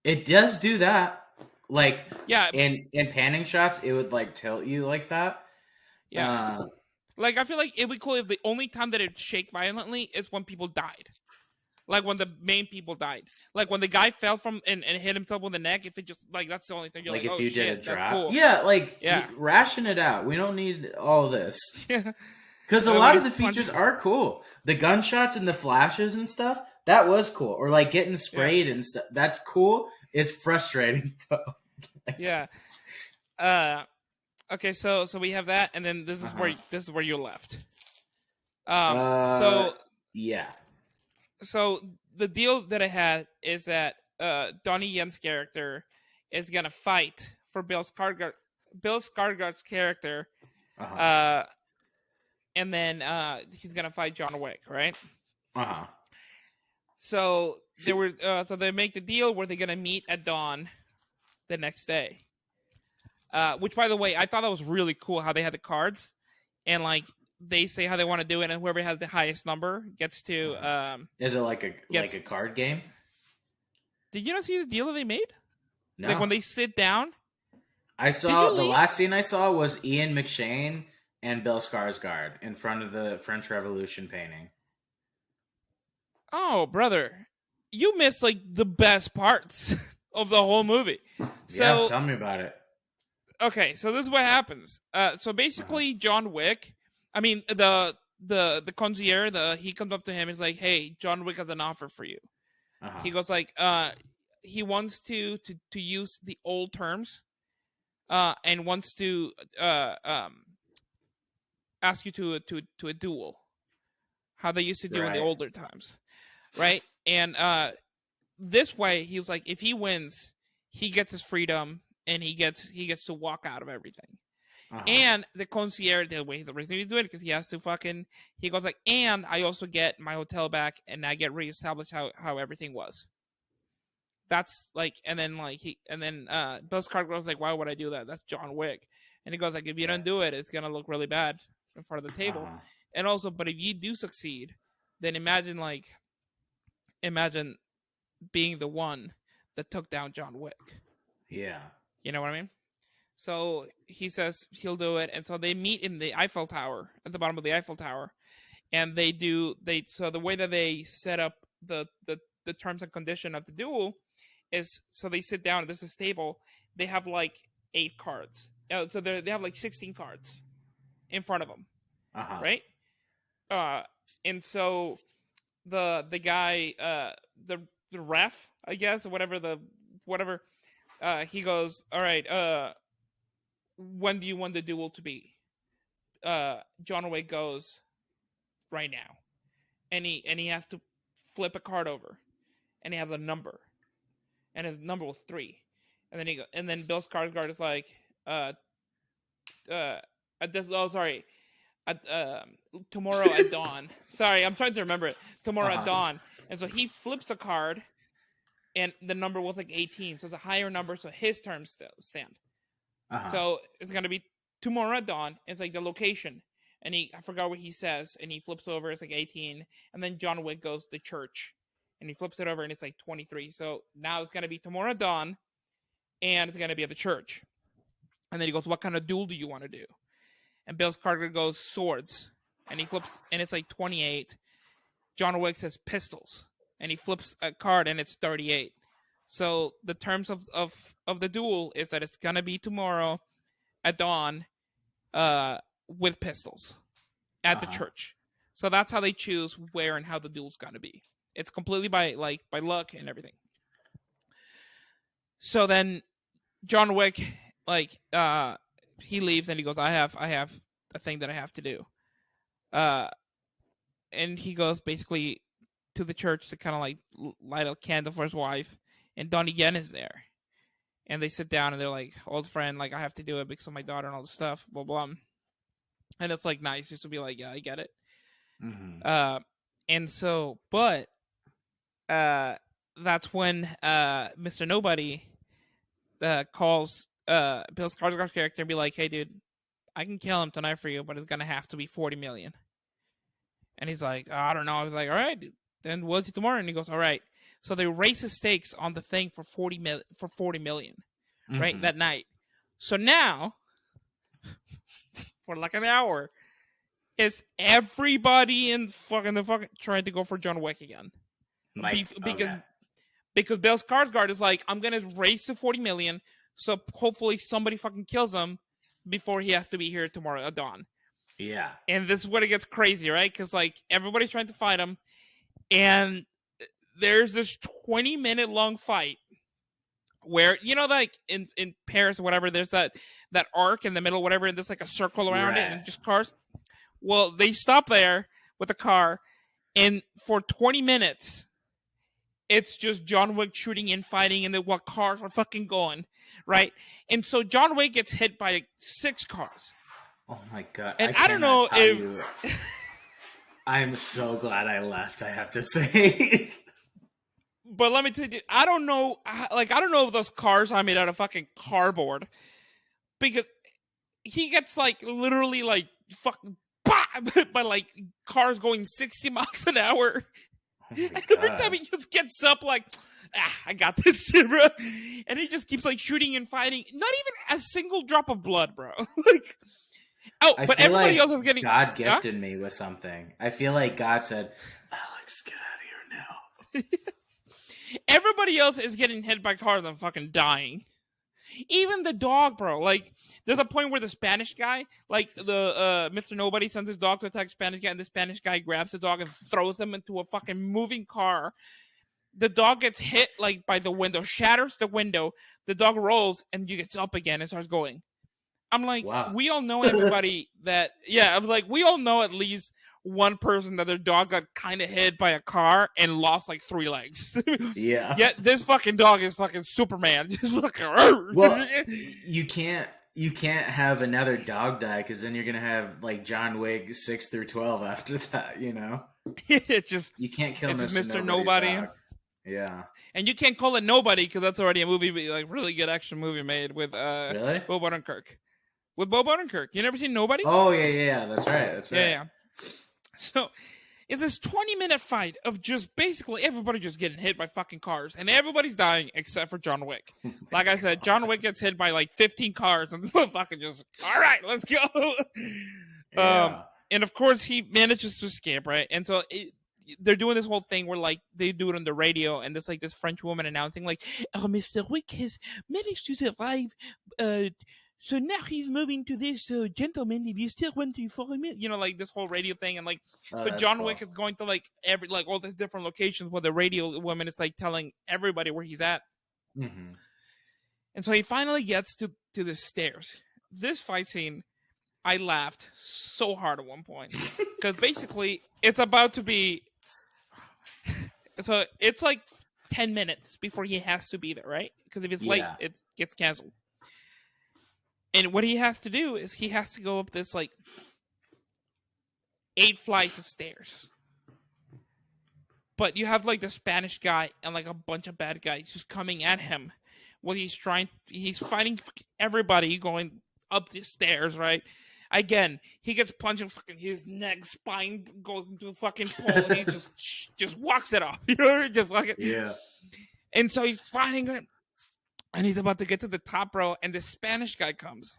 B: It does do that. Like, in panning shots, it would, like, tilt you like that.
A: Yeah. Like, I feel like it'd be cool if the only time that it'd shake violently is when people died. Like, when the main people died. Like, when the guy fell from and hit himself with the neck, if it just, like, that's the only thing. You're like,
B: if
A: oh,
B: you
A: shit,
B: did a drop.
A: that's cool.
B: Yeah, like, ration it out. We don't need all this. Yeah. Because a lot of the features are cool. The gunshots and the flashes and stuff, that was cool. Or, like, getting sprayed and stuff. That's cool. It's frustrating, though.
A: Yeah. Okay, so we have that, and then this is where you left. So the deal that I had is that Donnie Yen's character is gonna fight for Bill Skarsgård's character, and then he's gonna fight John Wick, right? So they make the deal where they're gonna meet at dawn the next day. Which, by the way, I thought that was really cool how they had the cards, and like they say how they want to do it, and whoever has the highest number gets to.
B: Is it like a card game?
A: Did you not see the deal that they made?
B: No.
A: Like when they sit down,
B: I
A: Did you
B: saw the
A: leave?
B: last scene I saw was Ian McShane and Bill Skarsgård in front of the French Revolution painting.
A: Oh, brother, you missed like the best parts of the whole movie.
B: Yeah,
A: So
B: tell me about it.
A: okay, so this is what happens. So
B: Uh-huh.
A: basically, John Wick. I mean, the concierge. He comes up to him. He's like, "Hey, John Wick has an offer for you."
B: Uh-huh.
A: He goes like, he wants to use the old terms, and wants to ask you to a duel, how they used to do in the
B: Right.
A: older times, right? And this way, he was like, if he wins, he gets his freedom and he gets to walk out of everything.
B: Uh-huh.
A: And the concierge, the reason he's doing it because he has to he goes like, and I also get my hotel back and I get reestablished how everything was. That's like, and then Bill Skarsgård goes like, why would I do that? That's John Wick. And he goes like, if you don't
B: Right.
A: do it, it's gonna look really bad in front of the table.
B: Uh-huh.
A: And also, but if you do succeed, then imagine being the one that took down John Wick.
B: Yeah.
A: You know what I mean? So he says he'll do it, and so they meet in the Eiffel Tower, at the bottom of the Eiffel Tower, and so the way that they set up the terms and condition of the duel is, so they sit down. There's this table. They have like 8 cards. So they have like 16 cards in front of them,
B: Uh-huh.
A: right? Uh, and so the guy, the ref, I guess, or whatever, he goes, all right, when do you want the duel to be? John Wick goes, right now, and he has to flip a card over, and he has a number, and his number was 3, and then Bill Skarsgård is like, sorry, at, tomorrow at dawn. Sorry, I'm trying to remember it. Tomorrow at
B: Uh-huh.
A: dawn, and so he flips a card, and the number was like 18, so it's a higher number, so his terms stand.
B: Uh-huh.
A: So it's gonna be tomorrow at dawn. It's like the location, and I forgot what he says, and he flips over. It's like 18, and then John Wick goes to church, and he flips it over, and it's like 23. So now it's gonna be tomorrow at dawn, and it's gonna be at the church. And then he goes, "What kind of duel do you want to do?" And Bill Skarsgård goes, "Swords," and he flips, and it's like 28. John Wick says pistols, and he flips a card, and it's 38. So the terms of the duel is that it's gonna be tomorrow at dawn, with pistols at the
B: Uh-huh.
A: church. So that's how they choose where and how the duel's gonna be. It's completely by luck and everything. So then John Wick, he leaves and he goes, I have a thing that I have to do. And he goes basically to the church to kind of like light a candle for his wife, and Donnie Yen is there. And they sit down and they're like, old friend, like I have to do it because of my daughter and all this stuff, blah blah. And it's like nice just to be like, yeah, I get it.
B: Mm-hmm.
A: And so, but that's when Mr. Nobody calls Bill Skarsgård's character and be like, hey, dude, I can kill him tonight for you, but it's gonna have to be 40 million. And he's like, oh, I don't know. I was like, all right, dude, then we'll see tomorrow. And he goes, all right. So they raise the stakes on the thing for 40 million, right,
B: Mm-hmm.
A: that night. So now, for like an hour, is everybody in the fucking trying to go for John Wick again?
B: Mike. Okay.
A: Because Bill Skarsgård is like, I'm gonna raise to 40 million, so hopefully somebody fucking kills him before he has to be here tomorrow at dawn.
B: Yeah.
A: And this is when it gets crazy, right? Because like everybody's trying to fight him, and there's this 20-minute long fight where, you know, like in Paris or whatever, there's that arc in the middle, whatever, and there's like a circle around it
B: Right.
A: and just cars. Well, they stop there with a car, and for 20 minutes, it's just John Wick shooting and fighting, and what cars are fucking going, right? And so John Wick gets hit by like 6 cars.
B: Oh my god.
A: And
B: I
A: I don't know
B: cannot tell
A: if
B: you. I'm so glad I left, I have to say.
A: but let me tell you, I don't know if those cars are made out of fucking cardboard, because he gets like literally like fucking by like cars going 60 miles an hour.
B: Oh my
A: And every
B: god.
A: time he just gets up, like, I got this shit, bro. And he just keeps like shooting and fighting. Not even a single drop of blood, bro. Like,
B: I
A: but
B: feel
A: everybody
B: like
A: else is getting.
B: God gifted me with something. I feel like God said, Alex, get out of here now.
A: Everybody else is getting hit by cars and fucking dying. Even the dog, bro. Like, there's a point where the Spanish guy, like the Mr. Nobody, sends his dog to attack the Spanish guy, and the Spanish guy grabs the dog and throws him into a fucking moving car. The dog gets hit like by the window, shatters the window. The dog rolls and he gets up again and starts going. I'm like,
B: Wow.
A: we all know everybody that. Yeah, I'm like, we all know at least one person that their dog got kind of hit by a car and lost like 3 legs.
B: Yeah.
A: Yet this fucking dog is fucking Superman. Just fucking.
B: Well, you can't have another dog die because then you're gonna have like John Wick 6 through 12 after that. You know.
A: It just
B: you can't kill
A: Mr. Nobody.
B: Dog. Yeah.
A: And you can't call it Nobody because that's already a movie, like really good action movie made with
B: really?
A: Bo Odenkirk. With Bo Odenkirk. You never seen Nobody?
B: Oh yeah. That's right.
A: Yeah. So it's this 20-minute fight of just basically everybody just getting hit by fucking cars, and everybody's dying except for John Wick. Like I said, John Wick gets hit by like 15 cars, and fucking just, all right, let's go.
B: Yeah.
A: And of course he manages to escape, right? And so they're doing this whole thing where like they do it on the radio, and there's like this French woman announcing like, "Oh, Mr. Wick has managed to survive. So now he's moving to this gentleman. If you still want to follow me, you know, like this whole radio thing, and like, but John Wick is going to like all these different locations where the radio woman is like telling everybody where he's at.
B: Mm-hmm.
A: And so he finally gets to the stairs. This fight scene, I laughed so hard at one point because basically it's about to be. So it's like 10 minutes before he has to be there, right? Because if it's late, it gets canceled. And what he has to do is he has to go up this like 8 flights of stairs. But you have like the Spanish guy and like a bunch of bad guys just coming at him while he's fighting everybody going up the stairs, right? Again, he gets punched and fucking his neck, spine goes into a fucking pole, and he just walks it off. You know, just fucking.
B: Yeah.
A: And so he's fighting him, and he's about to get to the top row, and the Spanish guy comes,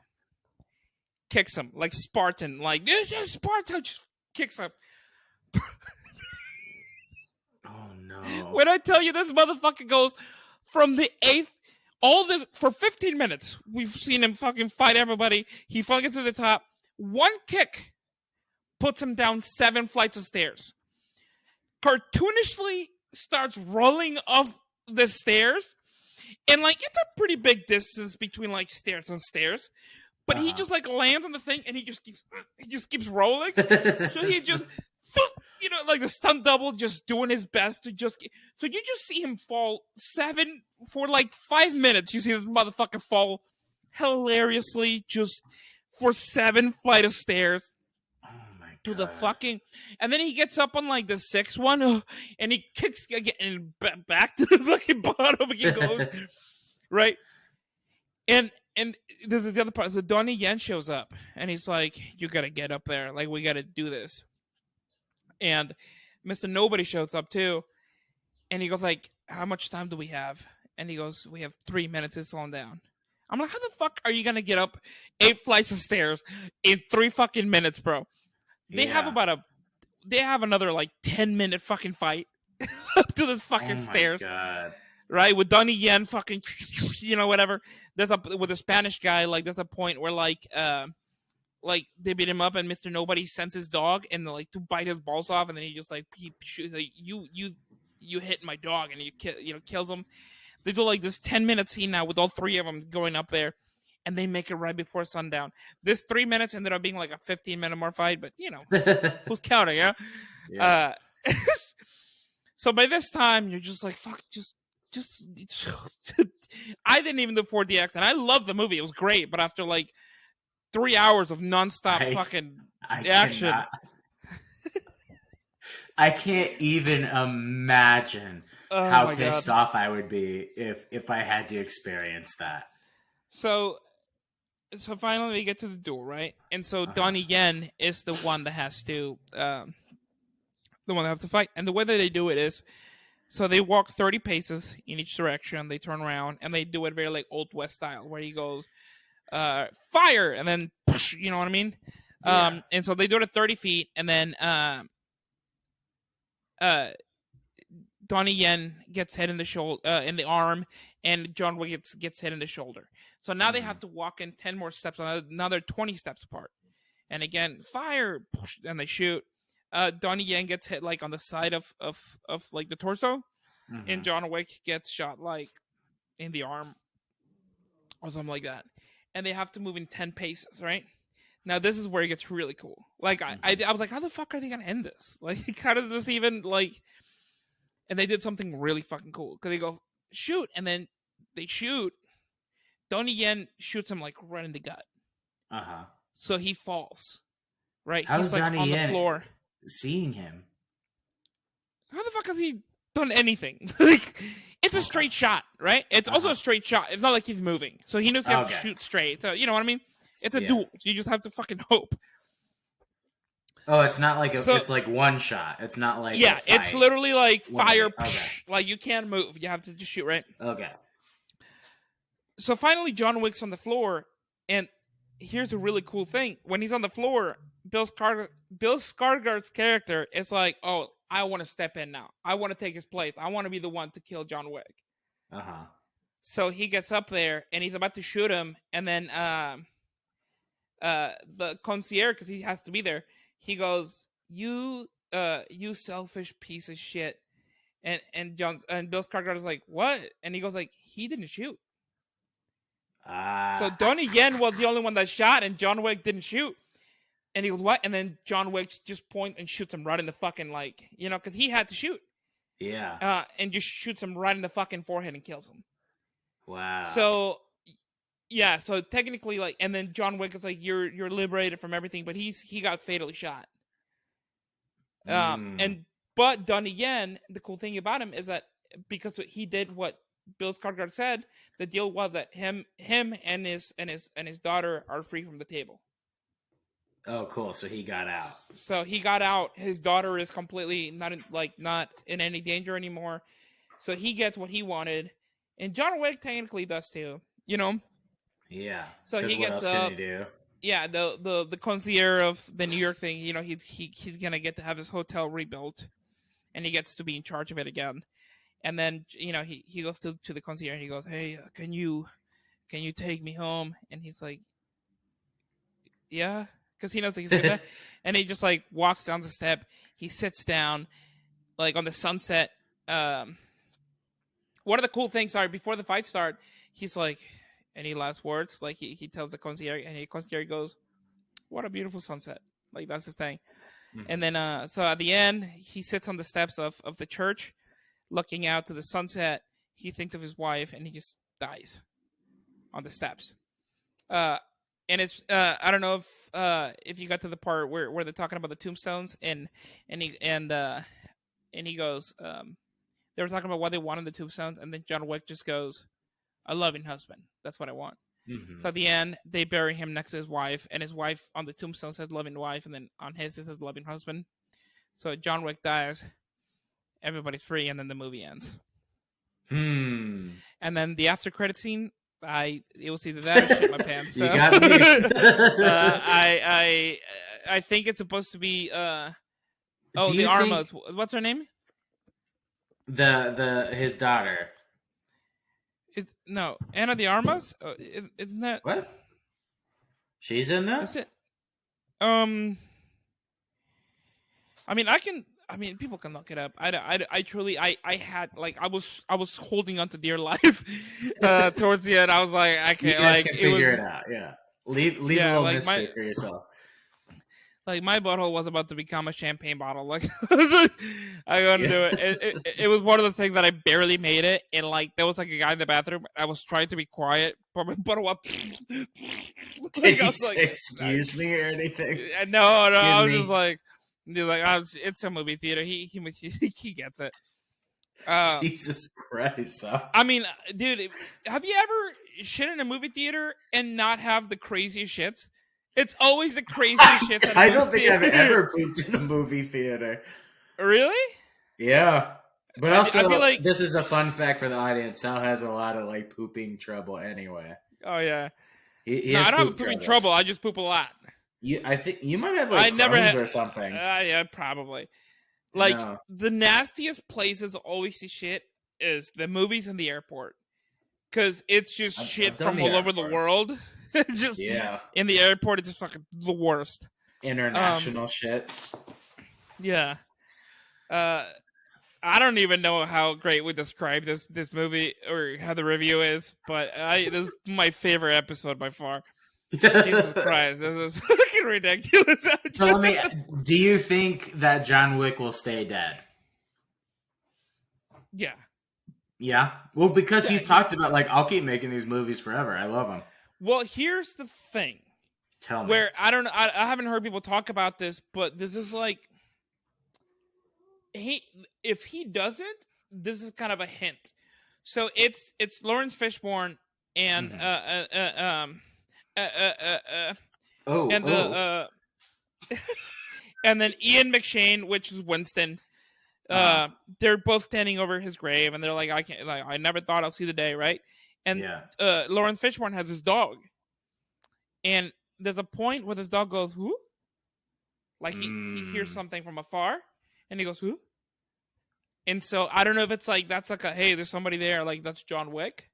A: kicks him like Spartan, like this is Sparta, just kicks him.
B: Oh no!
A: When I tell you this motherfucker goes from the 8th. For 15 minutes, we've seen him fucking fight everybody. He finally gets to the top. One kick puts him down 7 flights of stairs. Cartoonishly starts rolling up the stairs. And, like, it's a pretty big distance between, like, stairs and stairs. But he just, like, lands on the thing and he just keeps rolling. So he just... You know, like the stunt double just doing his best to just get... So you just see him fall 7 for like 5 minutes. You see this motherfucker fall hilariously just for 7 flight of stairs.
B: Oh my God.
A: To the fucking... And then he gets up on like the 6th one and he kicks again and back to the fucking bottom he goes. Right? And this is the other part. So Donnie Yen shows up and he's like, you gotta get up there. Like, we gotta do this. And Mr. Nobody shows up too, and he goes like, "How much time do we have?" And he goes, "We have 3 minutes to slow down." I'm like, "How the fuck are you gonna get up 8 flights of stairs in 3 fucking minutes, bro?" They have another like 10-minute fucking fight up to this fucking stairs,
B: God.
A: right? With Donnie Yen fucking, you know, whatever. With a Spanish guy, like there's a point where like they beat him up, and Mr. Nobody sends his dog and like to bite his balls off, and then he just like you hit my dog, and he kills him. They do like this 10-minute scene now with all 3 of them going up there, and they make it right before sundown. This 3 minutes ended up being like a 15-minute more fight, but you know who's counting, yeah. So by this time you're just like fuck, just. I didn't even do 4DX, and I love the movie. It was great, but after like 3 hours of nonstop fucking action.
B: I can't even imagine how pissed off I would be if I had to experience that.
A: So finally we get to the duel, right? And so Donnie Yen is the one that has to fight. And the way that they do it is So they walk 30 paces in each direction. They turn around and they do it very like Old West style, where he goes, fire, and then, you know what I mean?
B: Yeah.
A: And so they do it at 30 feet, and then Donnie Yen gets hit in the shoulder, in the arm, and John Wick gets hit in the shoulder. So now they have to walk in 10 more steps, another 20 steps apart. And again, fire, and they shoot. Donnie Yen gets hit like on the side of like the torso, and John Wick gets shot like in the arm or something like that. And they have to move in 10 paces, right? Now this is where it gets really cool. Like I was like, how the fuck are they gonna end this? Like, how does this even like? And they did something really fucking cool, because they go shoot, and then they shoot. Donnie Yen shoots him like right in the gut. So he falls. Right?
B: How's
A: he's like
B: Donnie
A: on
B: Yen
A: the floor.
B: seeing him?
A: How the fuck has he done anything? Like, it's a straight shot, right? It's also a straight shot. It's not like he's moving. So he knows he has to shoot straight. So, you know what I mean? It's a duel. You just have to fucking hope.
B: Oh, it's not like it's like one shot. It's not like a fight.
A: It's literally like fire. Like, you can't move. You have to just shoot, right?
B: Okay.
A: So finally, John Wick's on the floor, and here's a really cool thing. When he's on the floor, Bill Skarsgård's character is like, oh, I want to step in now. I want to take his place. I want to be the one to kill John Wick. So he gets up there, and he's about to shoot him, and then the concierge, because he has to be there, he goes, you selfish piece of shit. And Bill Skarsgård is like, what? And he goes like, he didn't shoot. So Donnie Yen was the only one that shot, and John Wick didn't shoot. And he goes, what? And then John Wick just points and shoots him right in the fucking, like, you know, because he had to shoot.
B: Yeah.
A: And just shoots him right in the fucking forehead and kills him.
B: Wow.
A: So, yeah, so technically, like, and then John Wick is like, you're liberated from everything, but he got fatally shot. But Donnie Yen, the cool thing about him is that because he did what Bill Skarsgård said, the deal was that him and his daughter are free from the table.
B: Oh, cool. So he got out.
A: So he got out. His daughter is completely not in any danger anymore. So he gets what he wanted, and John Wick technically does too. You know.
B: Yeah.
A: So he gets
B: what else can he do?
A: Yeah, the concierge of the New York thing. You know, he's gonna get to have his hotel rebuilt, and he gets to be in charge of it again. And then, you know, he goes to the concierge and he goes, hey, can you take me home? And he's like, yeah, because he knows that he's like that. And he just like walks down the step. He sits down, like on the sunset. One of the cool things, before the fight start, he's like, any last words? Like he tells the concierge, and the concierge goes, what a beautiful sunset. Like, that's his thing. And then, so at the end, he sits on the steps of the church, looking out to the sunset. He thinks of his wife, and he just dies on the steps. And it's I don't know if you got to the part where they're talking about the tombstones, and he goes, they were talking about what they want in the tombstones, and then John Wick just goes, a loving husband. That's what I want. So at the end, they bury him next to his wife, and his wife on the tombstone says loving wife, and then on his it says loving husband. So John Wick dies. Everybody's free, and then the movie ends. And then the after credit scene, it was either that or shit my pants. So.
B: You got me.
A: I think it's supposed to be the Armas. What's her name?
B: His daughter.
A: No, Anna de Armas. Isn't that
B: what? She's in that?
A: Is it? I mean, people can look it up. I truly, I had, like, I was holding on to dear life towards the end. I was like, I can't,
B: you guys can figure it out. Yeah, leave a little mystery for yourself.
A: Like, my butthole was about to become a champagne bottle. Like, I couldn't do it. It was one of the things that I barely made it. And, like, there was, like, a guy in the bathroom. I was trying to be quiet, but my butthole was...
B: Did you say, excuse me or anything?
A: No, I was just like... it's a movie theater. He gets it.
B: Jesus Christ. Huh?
A: I mean, dude, have you ever shit in a movie theater and not have the craziest shits? It's always the craziest shits.
B: I don't think I've ever pooped in a movie theater.
A: Really?
B: Yeah. But
A: I
B: also,
A: feel like,
B: this is a fun fact for the audience. Sal has a lot of like pooping trouble anyway.
A: oh yeah,
B: He
A: no,
B: has
A: I don't have
B: poop
A: pooping
B: troubles.
A: trouble. I just poop a lot.
B: I think you might have like
A: I never
B: Crohn's
A: had.
B: or something.
A: Yeah, probably. Like
B: No.
A: the nastiest places always see shit is the movies and the airport, because it's just shit
B: I've done
A: from
B: the
A: all over the
B: airport.
A: world. Just
B: Yeah.
A: in the airport, it's just fucking the worst.
B: International shits.
A: Yeah. I don't even know how great we describe this movie or how the review is, but this is my favorite episode by far. Jesus Christ, this is fucking ridiculous.
B: So do you think that John Wick will stay dead?
A: Yeah.
B: Yeah? Well, because he's talked about, like, I'll keep making these movies forever. I love them.
A: Well, here's the thing.
B: Tell me.
A: Where, I don't know, I haven't heard people talk about this, but this is like, if he doesn't, this is kind of a hint. So it's Lawrence Fishburne and and then Ian McShane, which is Winston. They're both standing over his grave, and they're like, I never thought I'll see the day, right? And Lawrence Fishburne has his dog, and there's a point where this dog goes, "Who?" Like he hears something from afar, and he goes, "Who?" And so I don't know if it's like that's like a hey, there's somebody there, like that's John Wick.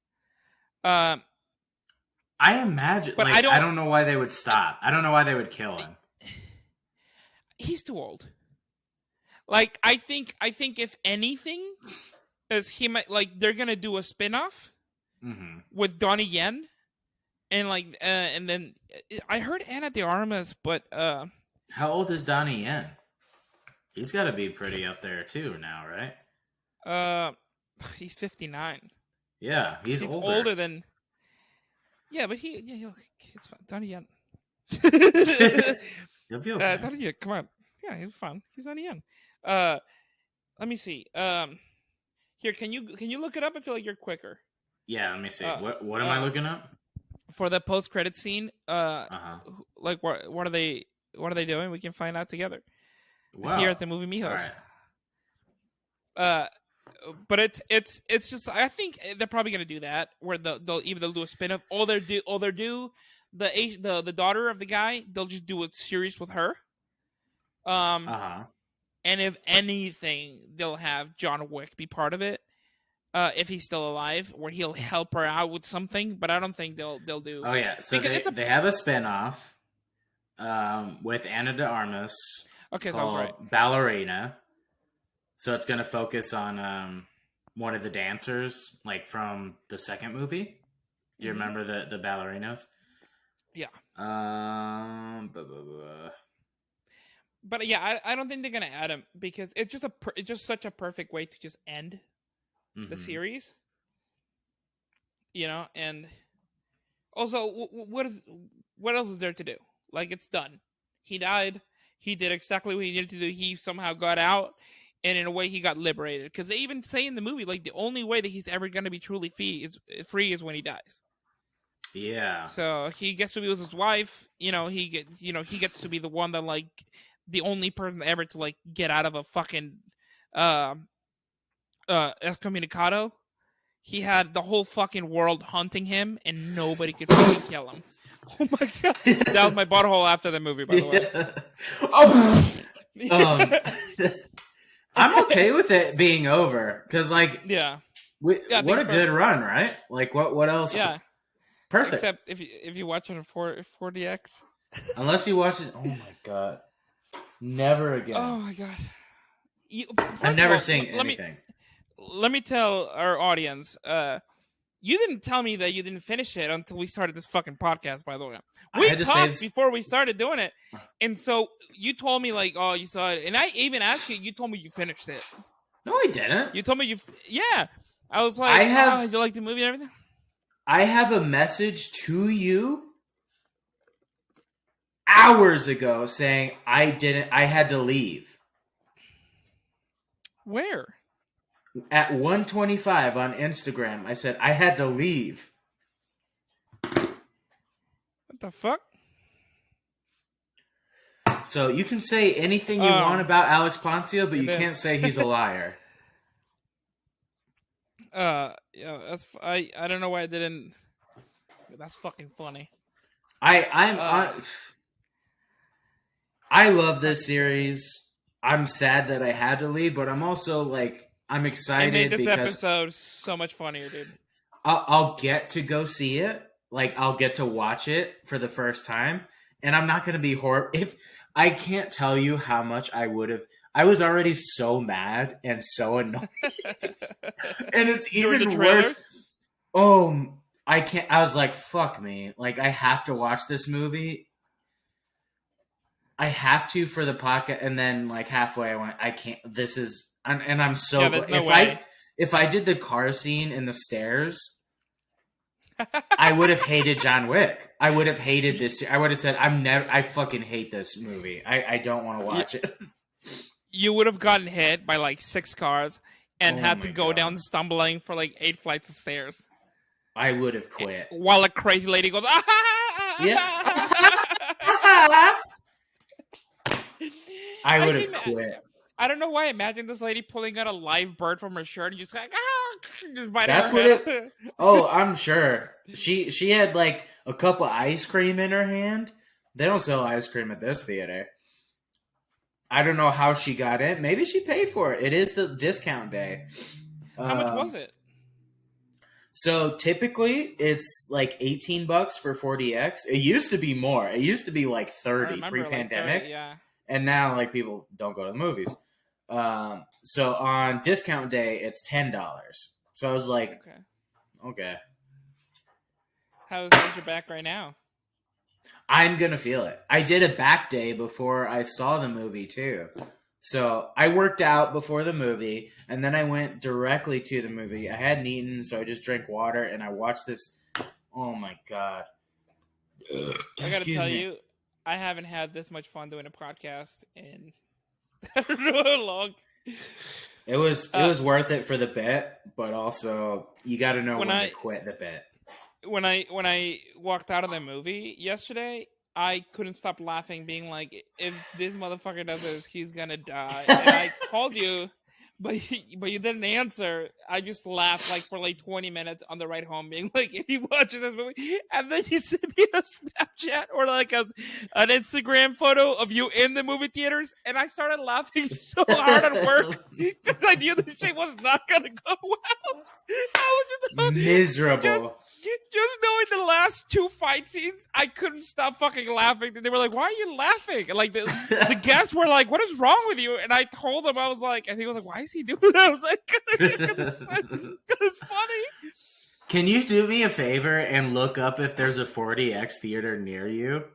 B: I imagine, but I don't know why they would stop. I don't know why they would kill him.
A: He's too old. Like I think if anything, is he might like they're gonna do a spinoff with Donnie Yen, and like and then I heard Ana de Armas, but
B: how old is Donnie Yen? He's got to be pretty up there too now, right?
A: He's 59.
B: Yeah, he's
A: older than. Yeah, but it's fine. Donnie Yen.
B: He'll be okay.
A: Donnie Yen, come on. Yeah, he's fine. He's Donnie Yen. Let me see. Here, can you look it up? I feel like you're quicker.
B: Yeah, let me see. What am I looking up?
A: For the post-credit scene, like what are they doing? We can find out together. Wow. Here at the movie Mijos. Right. But it's just I think they're probably gonna do that where they'll do a spin-off. Or they'll do the daughter of the guy. They'll just do a series with her. And if anything, they'll have John Wick be part of it. If he's still alive, where he'll help her out with something, but I don't think they'll do.
B: Oh yeah, so they have a spinoff with Ana de Armas.
A: Okay, sounds right.
B: Ballerina. So it's going to focus on one of the dancers, like from the second movie. Do you remember the ballerinas?
A: Yeah.
B: But
A: yeah, I don't think they're going to add him because it's just such a perfect way to just end the series. You know, and also what else is there to do? Like it's done. He died. He did exactly what he needed to do. He somehow got out, and in a way, he got liberated. Because they even say in the movie, like the only way that he's ever going to be truly free is when he dies.
B: Yeah.
A: So he gets to be with his wife. He gets to be the one that like the only person ever to like get out of a fucking excommunicado. He had the whole fucking world hunting him, and nobody could fucking kill him. Oh my god, that was my butthole after the movie, by the way.
B: I'm okay with it being over because, like, what a good run, right? Like, what else?
A: Yeah,
B: perfect.
A: Except if you watch it in 4DX,
B: unless you watch it. Oh my god, never again.
A: Oh my god,
B: I'm never seeing anything.
A: Let me tell our audience. You didn't tell me that you didn't finish it until we started this fucking podcast, by the way. We talked before we started doing it. And so you told me, like, oh, you saw it. And I even asked you, you told me you finished it.
B: No, I didn't.
A: You told me yeah. I was like, did you like the movie and everything?
B: I have a message to you hours ago saying I had to leave.
A: Where?
B: At 1:25 on Instagram, I said I had to leave.
A: What the fuck?
B: So you can say anything you want about Alex Poncio, but you can't say he's a liar.
A: Yeah, I don't know why I didn't. That's fucking funny.
B: I love this
A: Fucking funny.
B: series. I'm sad that I had to leave, but I'm also like I'm
A: It made
B: excited
A: this
B: because
A: episode so much funnier, dude.
B: I'll get to go see it. Like I'll get to watch it for the first time, and I'm not going to be horrible. If I can't tell you how much I would have, I was already so mad and so annoyed, and it's
A: During the
B: even worse.
A: trailers.
B: Oh, I can't. I was like, fuck me. Like I have to watch this movie. I have to for the podcast, and then like halfway, I went, I can't. This is, and I'm
A: Yeah,
B: so
A: there's
B: glad.
A: no way.
B: If I did the car scene in the stairs, I would have hated John Wick. I would have hated this. I would have said, I'm never. I fucking hate this movie. I don't want to
A: you,
B: watch it.
A: you would have gotten hit by like 6 cars and
B: Oh
A: had to
B: my
A: go
B: god.
A: down stumbling for like 8 flights of stairs
B: I would have quit.
A: while a crazy lady goes.
B: Yeah. I would have quit.
A: I don't know why I imagine this lady pulling out a live bird from her shirt and just like just biting
B: That's
A: her
B: what
A: head.
B: it. Oh, I'm sure she had like a cup of ice cream in her hand. They don't sell ice cream at this theater. I don't know how she got it. Maybe she paid for it. It is the discount day.
A: How much was it?
B: So typically it's like $18 for 40X. It used to be more. It used to be like 30 pre-pandemic.
A: Like 30, yeah.
B: And now like people don't go to the movies. So on discount day it's $10. So I was like, okay.
A: How's your back right now?
B: I'm gonna feel it. I did a back day before I saw the movie too. So I worked out before the movie, and then I went directly to the movie. I hadn't eaten, so I just drank water, and I watched this. Oh my god!
A: I gotta tell you, I haven't had this much fun doing a podcast in I don't know how long.
B: It was worth it for the bit, but also you got to know when to quit the bit.
A: When I walked out of the movie yesterday, I couldn't stop laughing, being like, "If this motherfucker does this, he's gonna die." And I called you, but you didn't answer. I just laughed like for like 20 minutes on the ride home, being like, "If he watches this movie," and then you sent me a Snapchat or like an Instagram photo of you in the movie theaters, and I started laughing so hard at work because I knew this shit was not gonna go well. I was just
B: miserable.
A: Just knowing the last 2 fight scenes, I couldn't stop fucking laughing. They were like, "Why are you laughing?" And like the guests were like, "What is wrong with you?" And I told them, I was like, I think I was like, "Why is he doing that?" I was like, "Cause it's funny."
B: Can you do me a favor and look up if there's a 40X theater near you?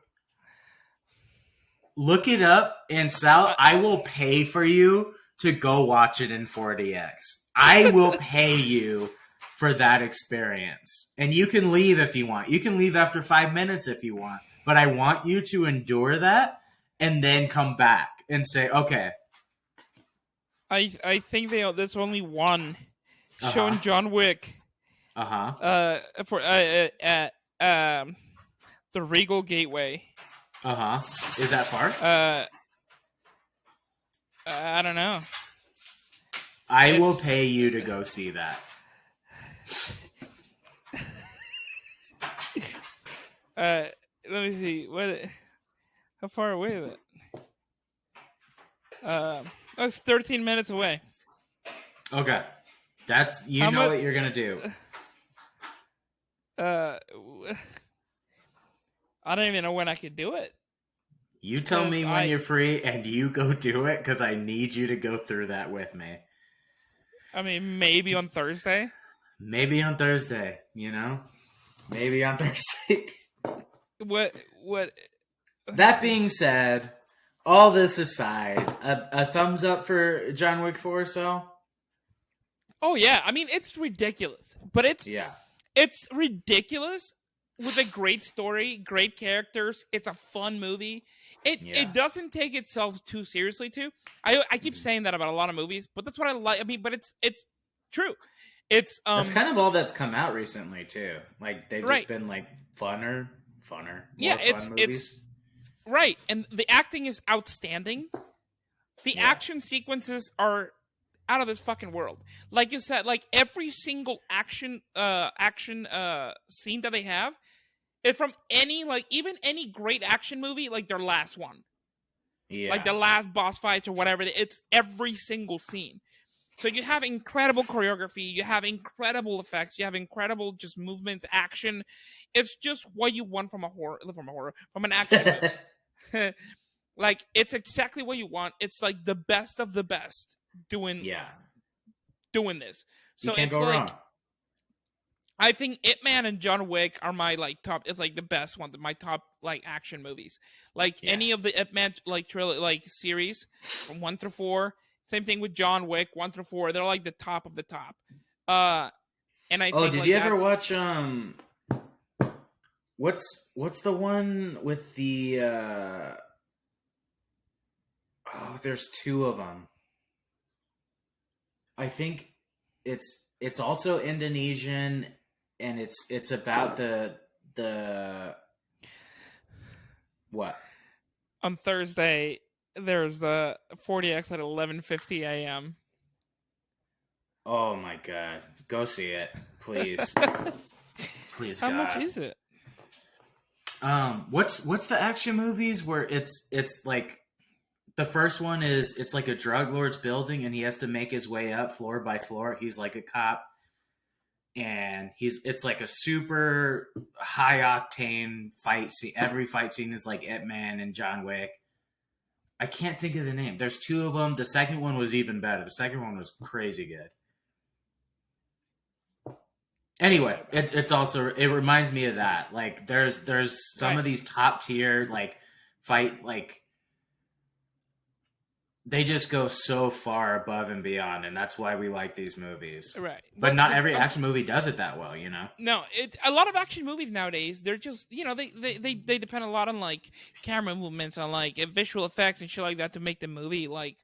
B: Look it up, and Sal, I will pay for you to go watch it in 40X. I will pay you for that experience. And you can leave if you want. You can leave after 5 minutes if you want. But I want you to endure that and then come back and say, okay.
A: I think there's only one showing John Wick. For at the Regal Gateway.
B: Is that far?
A: I don't know.
B: I will pay you to go see that.
A: Let me see. How far away is it? It's 13 minutes away.
B: Okay. That's what you're gonna do.
A: I don't even know when I could do it.
B: You tell me when you're free, and you go do it, because I need you to go through that with me.
A: I mean, maybe on Thursday.
B: Maybe on Thursday, Maybe on Thursday.
A: What?
B: That being said, all this aside, a thumbs up for John Wick 4, so?
A: Oh, yeah. I mean, it's ridiculous. But it's ridiculous with a great story, great characters. It's a fun movie. It doesn't take itself too seriously, too. I keep saying that about a lot of movies, but that's what I like. I mean, but it's true. It's
B: that's kind of all that's come out recently, too. Like, they've just been, like, funner.
A: Yeah, it's right. And the acting is outstanding. The action sequences are out of this fucking world. Like you said, like every single action scene that they have is from any, like, even any great action movie, like their last one.
B: Yeah.
A: Like the last boss fights or whatever. It's every single scene. So you have incredible choreography, you have incredible effects, you have incredible just movements, action. It's just what you want from an action movie. Like, it's exactly what you want. It's like the best of the best doing this. So
B: you can't
A: it's
B: go
A: like
B: wrong.
A: I think Ip Man and John Wick are my like top. It's like the best ones. My top like action movies. Like any of the Ip Man like series from 1 through 4. Same thing with John Wick 1 through 4. They're like the top of the top. And I think.
B: Did
A: like,
B: you ever watch what's the one with the there's 2 of them. I think it's also Indonesian, and it's about the what?
A: On Thursday, there's the 40X at 11:50 a.m.
B: Oh my god. Go see it. Please. Please,
A: How
B: God.
A: much is it?
B: What's the action movies where it's like the first one is it's like a drug lord's building and he has to make his way up floor by floor. He's like a cop, and it's like a super high octane fight scene. Every fight scene is like Ip Man and John Wick. I can't think of the name. There's 2 of them. The second one was even better. The second one was crazy good. Anyway, it's also, it reminds me of that. Like there's some of these top tier like fight, like they just go so far above and beyond, and that's why we like these movies.
A: Right.
B: But not every action movie does it that well, you know?
A: No, a lot of action movies nowadays, they're just, they depend a lot on like camera movements, on like visual effects and shit like that to make the movie like,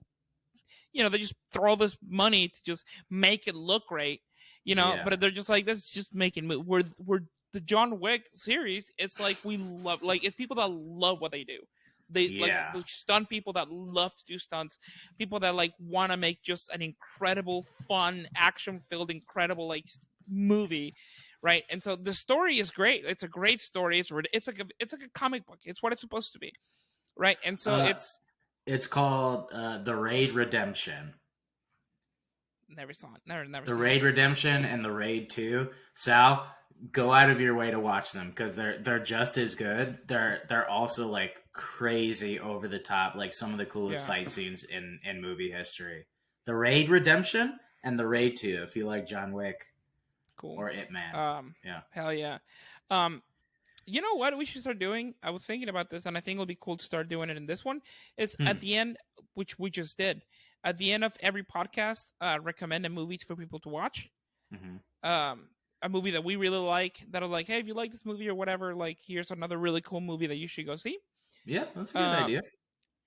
A: they just throw this money to just make it look great. But they're just like, let's just make it move. We're the John Wick series. It's like we love, like, it's people that love what they do. They like the stunt people that love to do stunts, people that like want to make just an incredible, fun, action-filled, incredible like movie, right? And so the story is great. It's a great story. It's like a comic book. It's what it's supposed to be, right? And so
B: it's called The Raid Redemption.
A: Never saw it. Never.
B: The Raid Redemption and The Raid 2. Sal, go out of your way to watch them because they're just as good. They're also like crazy over the top, like some of the coolest fight scenes in movie history. The Raid Redemption and The Raid 2. If you like John Wick,
A: cool,
B: or Ip Man,
A: hell yeah. You know what we should start doing? I was thinking about this, and I think it'll be cool to start doing it in this one. It's at the end, which we just did. At the end of every podcast, recommend a movie for people to watch. Mm-hmm. A movie that we really like, that are like, hey, if you like this movie or whatever, like, here's another really cool movie that you should go see.
B: Yeah, that's a good idea.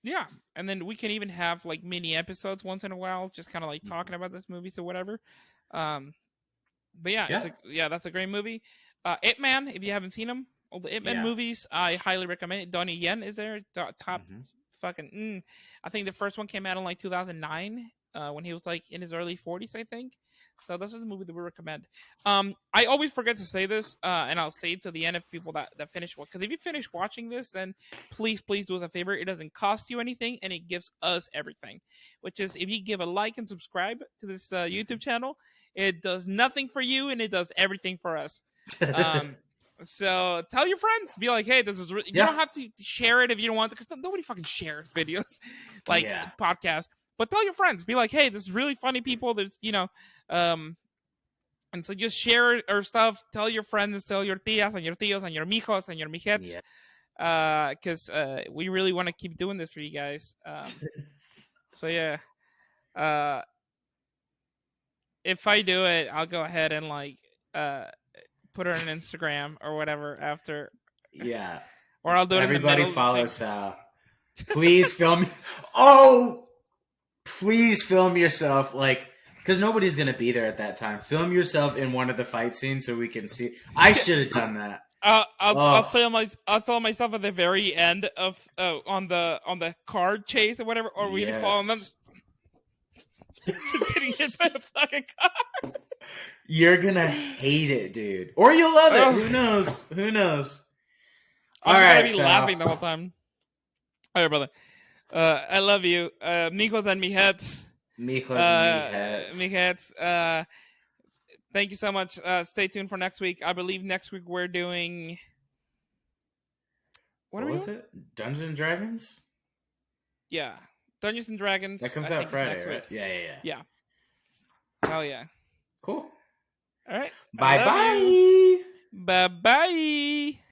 A: Yeah, and then we can even have like mini episodes once in a while, just kind of like talking about this movie or whatever. But that's a great movie. Ip Man, if you haven't seen him, all the Ip Man movies, I highly recommend it. Donnie Yen is there, top fucking. I think the first one came out in like 2009, when he was like in his early 40s, I think. So this is the movie that we recommend. I always forget to say this, and I'll say it to the end of people that finish because if you finish watching this, then please do us a favor. It doesn't cost you anything, and it gives us everything. Which is, if you give a like and subscribe to this YouTube channel, it does nothing for you, and it does everything for us. So tell your friends, be like, hey, this is you don't have to share it if you don't want to, because nobody fucking shares videos like podcasts. But tell your friends, be like, hey, this is really funny, people. There's, and so just share our stuff. Tell your friends, tell your tias and your tios and your mijos and your mijets, because we really want to keep doing this for you guys. So yeah, if I do it, I'll go ahead and like put her on Instagram or whatever after.
B: Yeah.
A: Or I'll do it.
B: Everybody
A: in the
B: follow Sal. Please please film yourself, like, because nobody's gonna be there at that time. Film yourself in one of the fight scenes so we can see. I should have done that.
A: I'll film myself at the very end of on the card chase or whatever, or we just follow them. Just kidding. getting hit by a fucking car.
B: You're gonna hate it, dude. Or you'll love it.
A: Oh.
B: Who knows? Who knows?
A: I'm
B: All
A: just gonna
B: right,
A: be
B: Sal.
A: laughing the whole time. All right, brother. I love you. Mijos and Mijets.
B: Mijos and Mijets.
A: Mijets. Thank you so much. Stay tuned for next week. I believe next week we're doing...
B: What was it? Dungeons and Dragons?
A: Yeah. Dungeons and Dragons.
B: That comes out Friday, right? Yeah.
A: Yeah. Hell yeah.
B: Cool.
A: All right.
B: Bye-bye.
A: Bye-bye.